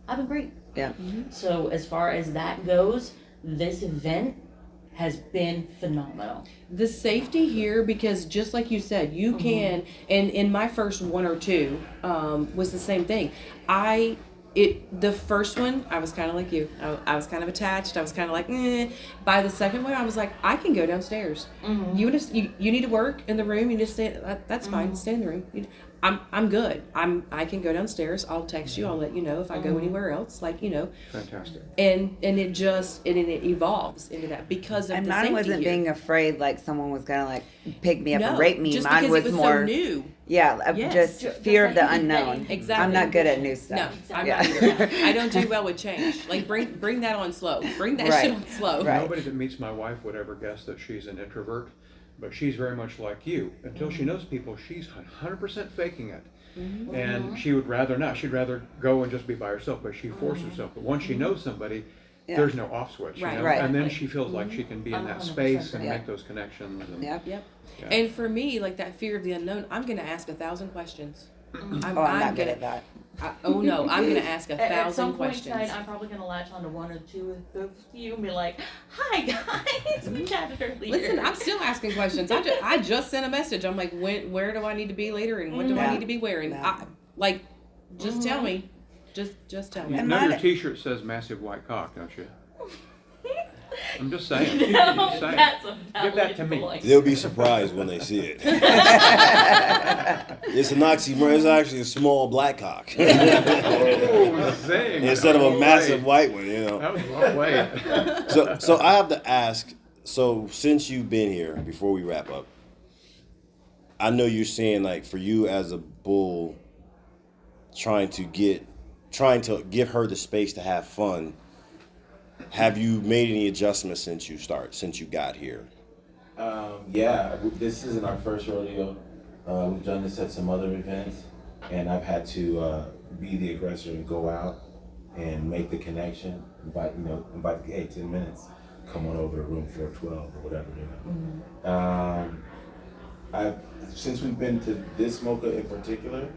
I've been great. Yeah. So as far as that goes, this event has been phenomenal. The safety here, because just like you said, you can, and in my first one or two was the same thing. The first one, I was kind of like you. I was kind of attached. I was kind of like, eh. By the second one, I was like, I can go downstairs. You need to work in the room. You just stay. That's fine. Stay in the room. I'm good. I can go downstairs. I'll text you. I'll let you know if I go anywhere else. Fantastic. And it evolves into that because of And the mine safety wasn't here. being afraid like someone was gonna like pick me up No, and rape me. just Mine because was it was more so new. just fear of the unknown. Exactly. I'm not good at new No, stuff. I'm not either. I don't do well with change. Like bring that on slow. Bring that shit on slow. Right. Nobody that meets my wife would ever guess that she's an introvert, but she's very much like you. Until she knows people, she's 100% faking it. And she would rather not. She'd rather go and just be by herself, but she forced herself. But once she knows somebody, there's no off switch. Right. Right. And then she feels like she can be in that space and make those connections. And, Yep. Yep. And for me, like that fear of the unknown, I'm going to ask 1,000 questions. I'm not good at that. I'm gonna ask 1,000 At some point questions. tonight, I'm probably gonna latch on to one or two of you and be like, "Hi guys, we chatted earlier." Listen, I'm still asking questions. I just sent a message. I'm like, where do I need to be later, and what do I need to be wearing? Just tell me. Just tell me. You know your T-shirt says "massive white cock," don't you? I'm just saying. No, Just saying. that's a Give that to me. point. They'll be surprised when they see it. It's an oxymoron. It's actually a small black cock instead of a massive white one. You know. That was a long way. So I have to ask. So since you've been here, before we wrap up, I know you're saying like for you as a bull, trying to give her the space to have fun. Have you made any adjustments since you got here? Yeah, this isn't our first rodeo. We've done this at some other events, and I've had to be the aggressor and go out and make the connection. Invite, hey, 10 minutes, come on over to room 412 or whatever, since we've been to this Mocha in particular,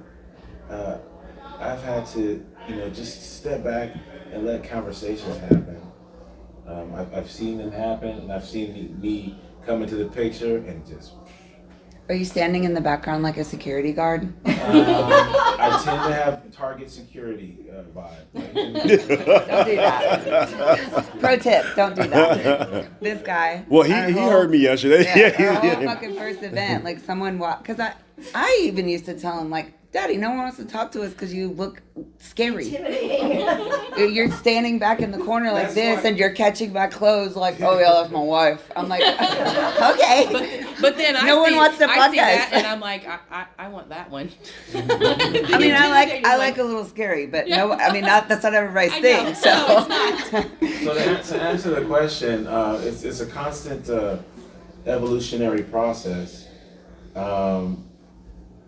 I've had to, just step back and let conversations happen. I've seen them happen, and I've seen me come into the picture and just. Are you standing in the background like a security guard? I tend to have target security vibe. Don't do that. Pro tip: don't do that. This guy. Well, he heard me yesterday. Yeah, our whole fucking first event, like someone walked, because I even used to tell him like, Daddy, no one wants to talk to us because you look scary. You're standing back in the corner like and you're catching my clothes like, oh yeah, that's my wife. I'm like, okay. But then no one wants to fuck us. That and I'm like, I want that one. I mean, I like a little scary, but no, I mean, that's not everybody's thing. So. No, it's not. So to answer the question, it's a constant evolutionary process.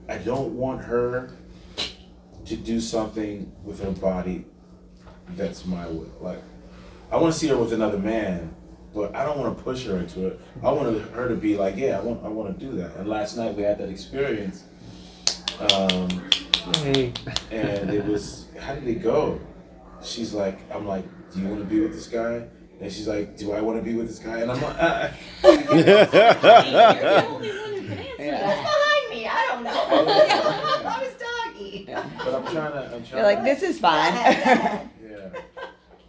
I don't want her to do something with her body that's my will. Like, I want to see her with another man, but I don't want to push her into it. I want her to be like, yeah, I want to do that. And last night we had that experience, and it was, how did it go? She's like, I'm like, do you want to be with this guy? And she's like, do I want to be with this guy? And I'm like, You're the only one who can answer that. That's behind me. I don't know. I was doggy. but I'm trying to. You're like, this is fine. Yeah.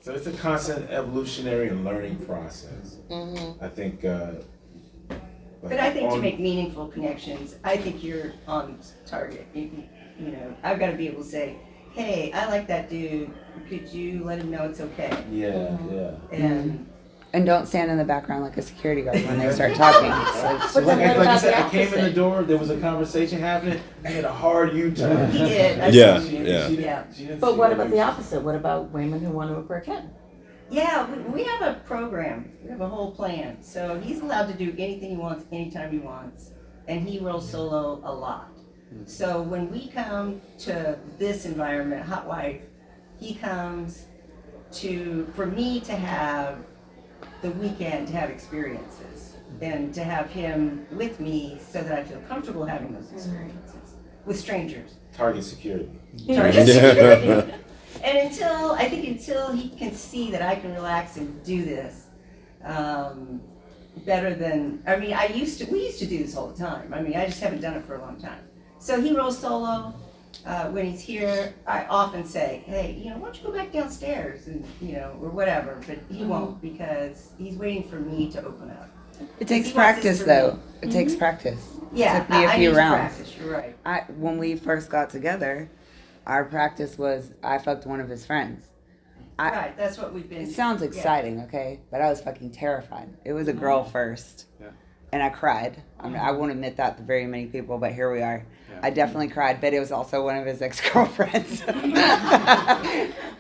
So it's a constant evolutionary and learning process. Mm-hmm. I think. But I think to make meaningful connections, I think you're on target. I've got to be able to say, hey, I like that dude. Could you let him know it's okay? Yeah, yeah. And don't stand in the background like a security guard when they start talking. Like I said, I came in the door, there was a conversation happening, I had a hard U-turn. He did. Yeah. She didn't But see what that about the we- opposite? What about women who want to approach him? Yeah, we have a program. We have a whole plan. So he's allowed to do anything he wants, anytime he wants. And he rolls solo a lot. So when we come to this environment, hotwife, he comes for me to have the weekend, to have experiences. And to have him with me so that I feel comfortable having those experiences with strangers. Target security. Target security. And until he can see that I can relax and do this, better than, we used to do this all the time. I just haven't done it for a long time. So he rolls solo. When he's here, I often say, hey, why don't you go back downstairs and, or whatever, but he won't because he's waiting for me to open up. It takes practice though. It takes practice. Yeah, It took me a I few need rounds. to practice, you're right. When we first got together, our practice was I fucked one of his friends. Right, that's what we've been. It sounds yeah. exciting, okay? But I was fucking terrified. It was a girl first. Yeah. And I cried. I won't admit that to very many people, but here we are. Yeah. I definitely cried, but it was also one of his ex-girlfriends.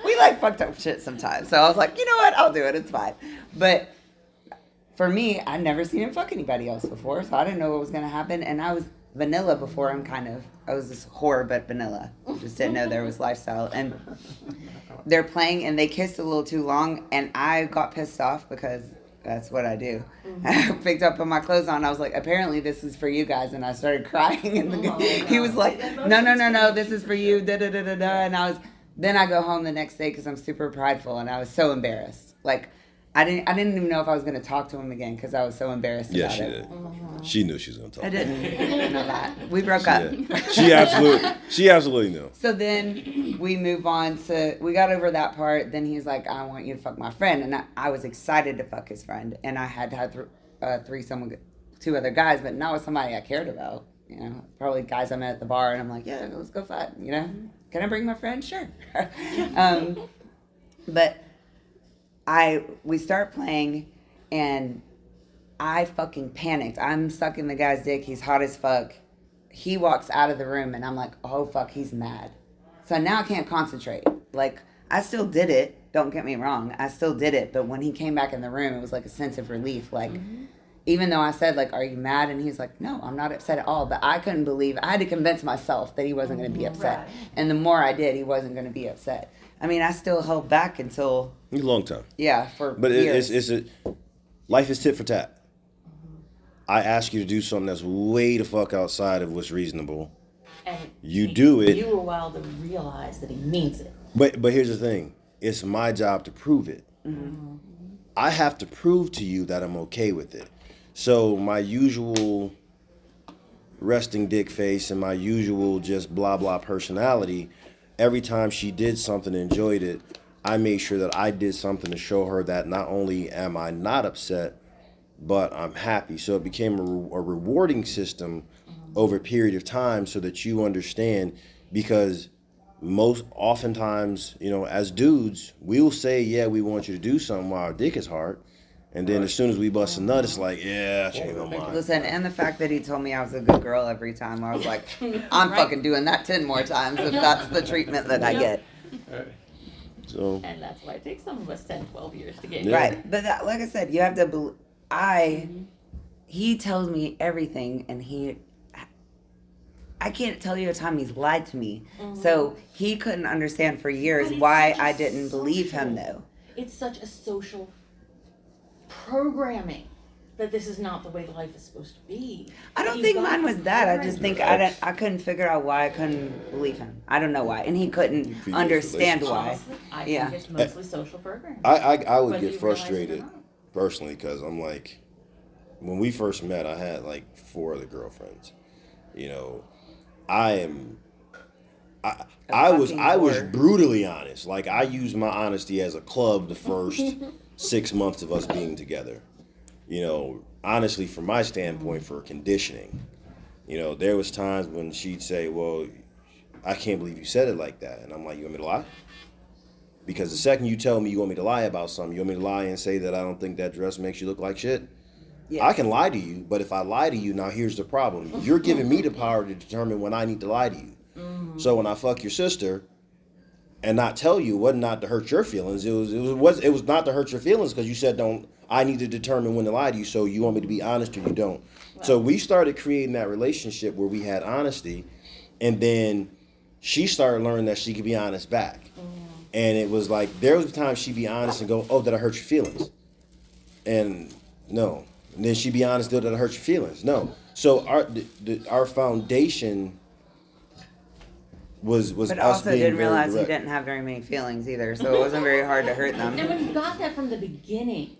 We fucked up shit sometimes. So I was like, you know what? I'll do it. It's fine. But for me, I'd never seen him fuck anybody else before, so I didn't know what was going to happen. And I was vanilla before I was this whore, but vanilla. Just didn't know there was lifestyle. And they're playing, and they kissed a little too long, and I got pissed off because That's what I do. I picked up on my clothes on. I was like, apparently this is for you guys. And I started crying. And he was like, no, this is for you. Da, da, da, da, da. And then I go home the next day because I'm super prideful. And I was so embarrassed. Like, I didn't even know if I was going to talk to him again because I was so embarrassed about it. Yeah, she did. She knew she was going to talk. I didn't know that. We broke up. She absolutely knew. So then we move on to, we got over that part. Then he's like, I want you to fuck my friend. And I was excited to fuck his friend. And I had threesome with 2 other guys, but not with somebody I cared about. You know, probably guys I met at the bar. And I'm like, yeah, let's go fuck. You know, can I bring my friend? Sure. But we start playing and I fucking panicked. I'm sucking the guy's dick. He's hot as fuck. He walks out of the room and I'm like, oh fuck, he's mad. So now I can't concentrate. Like, I still did it. Don't get me wrong. I still did it. But when he came back in the room, it was like a sense of relief. Like, even though I said, like, are you mad? And he's like, no, I'm not upset at all. But I couldn't believe, I had to convince myself that he wasn't going to be upset. Right. And the more I did, he wasn't going to be upset. I mean, I still held back until... A long time. Yeah, but years. Life is tit for tat. I ask you to do something that's way the fuck outside of what's reasonable. And you do it. You were wild to realize that he means it. But here's the thing. It's my job to prove it. Mm-hmm. I have to prove to you that I'm okay with it. So my usual resting dick face and my usual just blah blah personality, every time she did something and enjoyed it, I made sure that I did something to show her that not only am I not upset, but I'm happy. So it became a rewarding system over a period of time so that you understand, because most oftentimes, you know, as dudes, we'll say, yeah, we want you to do something while our dick is hard. And then as soon as we bust a nut, it's like, yeah, I changed my mind. Listen, and the fact that he told me I was a good girl every time, I was like, I'm fucking doing that 10 more times if that's the treatment that I get. So. And that's why it takes some of us 10, 12 years to get here. Right. But that, like I said, you have to he tells me everything, and I can't tell you a time he's lied to me. Mm-hmm. So he couldn't understand for years why I didn't believe him, though. It's such a social programming that this is not the way life is supposed to be. I don't think mine was that. I just think I couldn't figure out why I couldn't believe him. I don't know why. And he couldn't understand why. Honestly, I think it's mostly social programming. I would get frustrated personally because I'm like, when we first met, I had like 4 other girlfriends. You know, I was brutally honest. Like, I used my honesty as a club the first 6 months of us being together. You know, honestly, from my standpoint, for conditioning. You know, there was times when she'd say, well, I can't believe you said it like that. And I'm like, you want me to lie? Because the second you tell me you want me to lie about something, you want me to lie and say that I don't think that dress makes you look like shit? Yes. I can lie to you, but if I lie to you, now here's the problem. You're giving me the power to determine when I need to lie to you. Mm-hmm. So when I fuck your sister and not tell you, it wasn't not to hurt your feelings. It was not to hurt your feelings because you said I need to determine when to lie to you, so you want me to be honest or you don't. Wow. So we started creating that relationship where we had honesty, and then she started learning that she could be honest back. Mm-hmm. And it was like, there was times she'd be honest and go, oh, did I hurt your feelings? And no. And then she'd be honest, did I hurt your feelings? No. So our foundation was but us also being didn't very realize direct. he didn't have very many feelings either, so it wasn't very hard to hurt them. And when you got that from the beginning,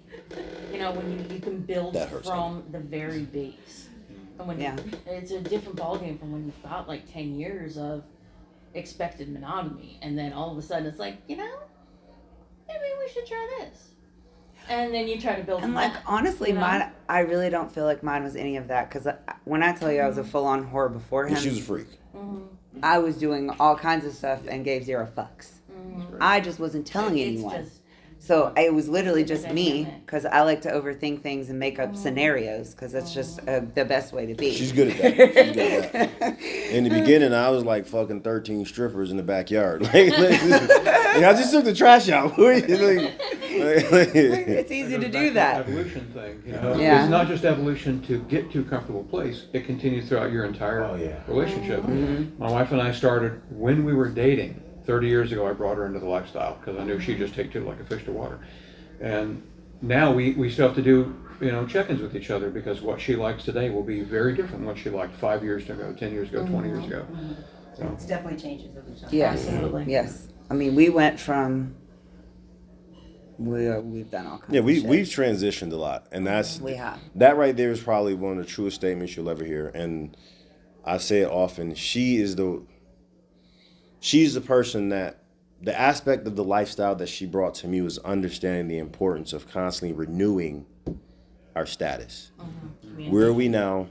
you know, when you can build from the very base. And when it's a different ballgame from when you've got like 10 years of expected monogamy, and then all of a sudden it's like, you know, maybe we should try this. And then you try to build. And like, honestly, mine, I really don't feel like mine was any of that, because when I tell you I was a full-on whore before him, she was a freak. Mm-hmm. I was doing all kinds of stuff and gave 0 fucks. Mm-hmm. I just wasn't telling anyone. So it was literally just me, because I like to overthink things and make up scenarios, because that's just the best way to be. She's good at that. In the beginning, I was like fucking 13 strippers in the backyard. I just took the trash out. It's easy to do that. Evolution thing, you know. It's not just evolution to get to a comfortable place. It continues throughout your entire relationship. Mm-hmm. My wife and I started when we were dating. 30 years ago, I brought her into the lifestyle because I knew she'd just take to it like a fish to water. And now we still have to do, check-ins with each other, because what she likes today will be very different than what she liked 5 years ago, 10 years ago, 20 years ago. So. It's definitely changes over time. Yes, Absolutely. yes. I mean, we went from we've done all kinds. Yeah, of shit. we've transitioned a lot, and We have. that right there is probably one of the truest statements you'll ever hear. And I say it often. She's the person that the aspect of the lifestyle that she brought to me was understanding the importance of constantly renewing our status. Where are we now?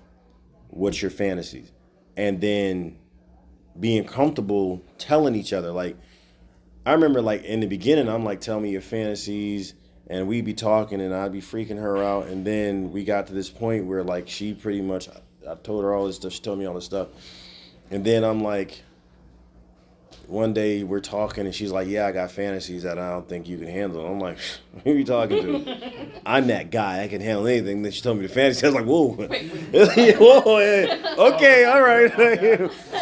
What's your fantasies? And then being comfortable telling each other. Like, I remember, like, in the beginning, I'm like, tell me your fantasies, and we'd be talking, and I'd be freaking her out. And then we got to this point where, like, she pretty much, I told her all this stuff, she told me all this stuff. And then I'm like, one day we're talking, and she's like, yeah, I got fantasies that I don't think you can handle. I'm like, who are you talking to? I'm that guy. I can handle anything. Then she told me the fantasy. I was like, whoa. Whoa, yeah. Okay, all right.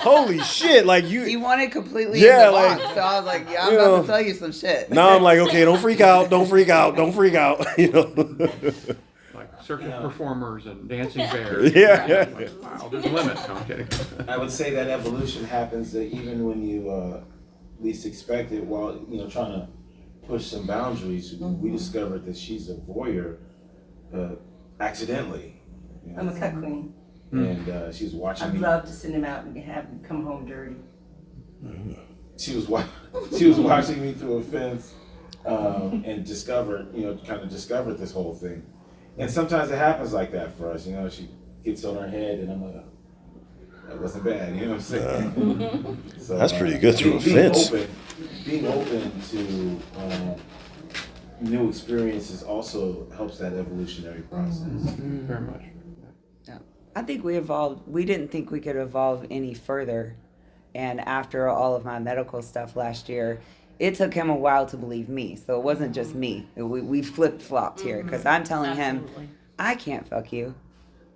Holy shit. Like, You wanted completely Yeah, in the box, like, so I was like, yeah, I'm you about know, to tell you some shit. now I'm like, okay, don't freak out. Don't freak out. Don't freak out. Like circus performers and dancing bears. Yeah. Like, wow, there's a limit. No, I'm kidding. I would say that evolution happens that even when you least expect it, while trying to push some boundaries, we discovered that she's a voyeur accidentally. I'm a cut queen. And she was watching I'd me. love to send him out and have him come home dirty. She was watching me through a fence and discovered this whole thing. And sometimes it happens like that for us. She gets on her head, and I'm like, oh, that wasn't bad. You know what I'm saying? So, That's pretty good through a fence. Being open to new experiences also helps that evolutionary process. Very much. Yeah. I think we evolved. We didn't think we could evolve any further. And after all of my medical stuff last year, it took him a while to believe me. So it wasn't just me. We flip-flopped here, because I'm telling him, I can't fuck you.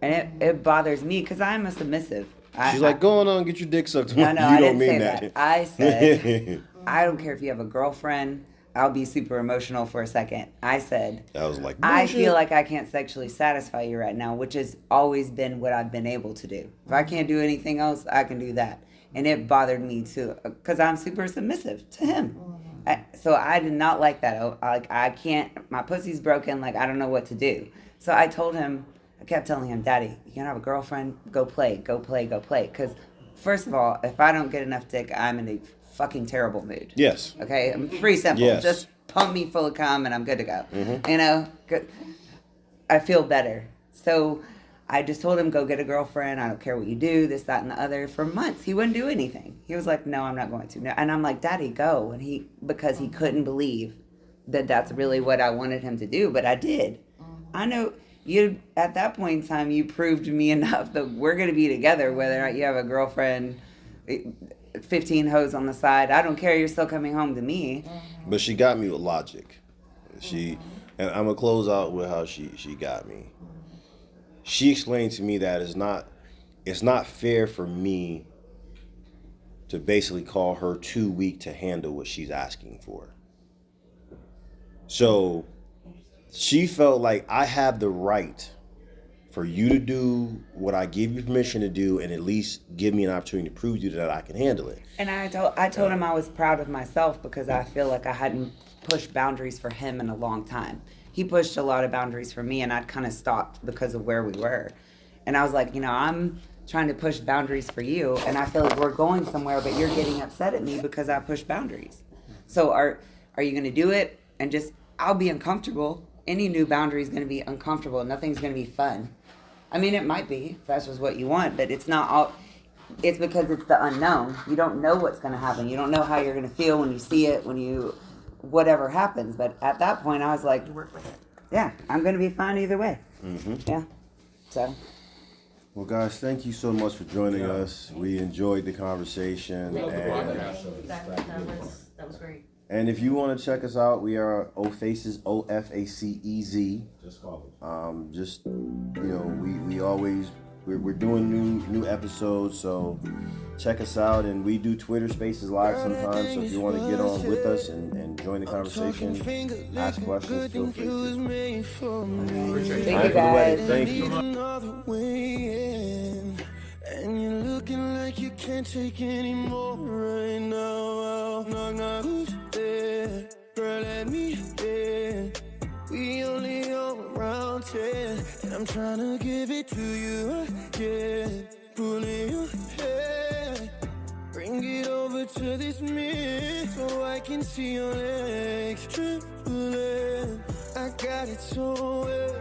And it bothers me because I'm a submissive. She's like, go on, get your dick sucked. No, You I don't didn't mean say that. that. I said, I don't care if you have a girlfriend. I'll be super emotional for a second. I said, I was like, I bullshit. feel like I can't sexually satisfy you right now, which has always been what I've been able to do. If I can't do anything else, I can do that. And it bothered me too, because I'm super submissive to him. So I did not like that. Like, I can't, my pussy's broken, like, I don't know what to do. So I told him, I kept telling him, Daddy, you can have a girlfriend, go play. Because first of all, if I don't get enough dick, I'm in a fucking terrible mood. Yes. Okay, I'm pretty simple. Yes. Just pump me full of cum and I'm good to go. Good. I feel better. So I just told him, go get a girlfriend. I don't care what you do, this, that, and the other. For months, he wouldn't do anything. He was like, no, I'm not going to. No. And I'm like, Daddy, go. And because he couldn't believe that that's really what I wanted him to do, but I did. I know you, at that point in time, you proved to me enough that we're going to be together, whether or not you have a girlfriend, 15 hoes on the side. I don't care. You're still coming home to me. But she got me with logic. And I'm going to close out with how she got me. She explained to me that it's not fair for me to basically call her too weak to handle what she's asking for. So she felt like I have the right for you to do what I give you permission to do, and at least give me an opportunity to prove to you that I can handle it. And I told him I was proud of myself because I feel like I hadn't pushed boundaries for him in a long time. He pushed a lot of boundaries for me, and I'd kind of stopped because of where we were. And I was like, I'm trying to push boundaries for you, and I feel like we're going somewhere, but you're getting upset at me because I pushed boundaries. So are you going to do it? And just, I'll be uncomfortable. Any new boundary is going to be uncomfortable. Nothing's going to be fun. I mean, it might be, if that's just what you want, but it's not all. It's because it's the unknown. You don't know what's going to happen. You don't know how you're going to feel when you see it, whatever happens. But at that point, I was like, yeah, I'm going to be fine either way. Mm-hmm. Yeah. So. Well, guys, thank you so much for joining us. We enjoyed the conversation. That was great. And if you want to check us out, we are OFACEZ, OFACEZ. Just follow. We always we're doing new episodes, so check us out. And we do Twitter Spaces live sometimes, so if you want to get on with us and join the conversation, ask questions, feel free to. Thank you guys. Thank you. And you're looking like you can't take anymore right now. Knock, knock, who's there? Girl, let me in. We only on round 10, and I'm trying to give it to you again. Pulling your hair, bring it over to this mirror so I can see your legs trembling. I got it so wet.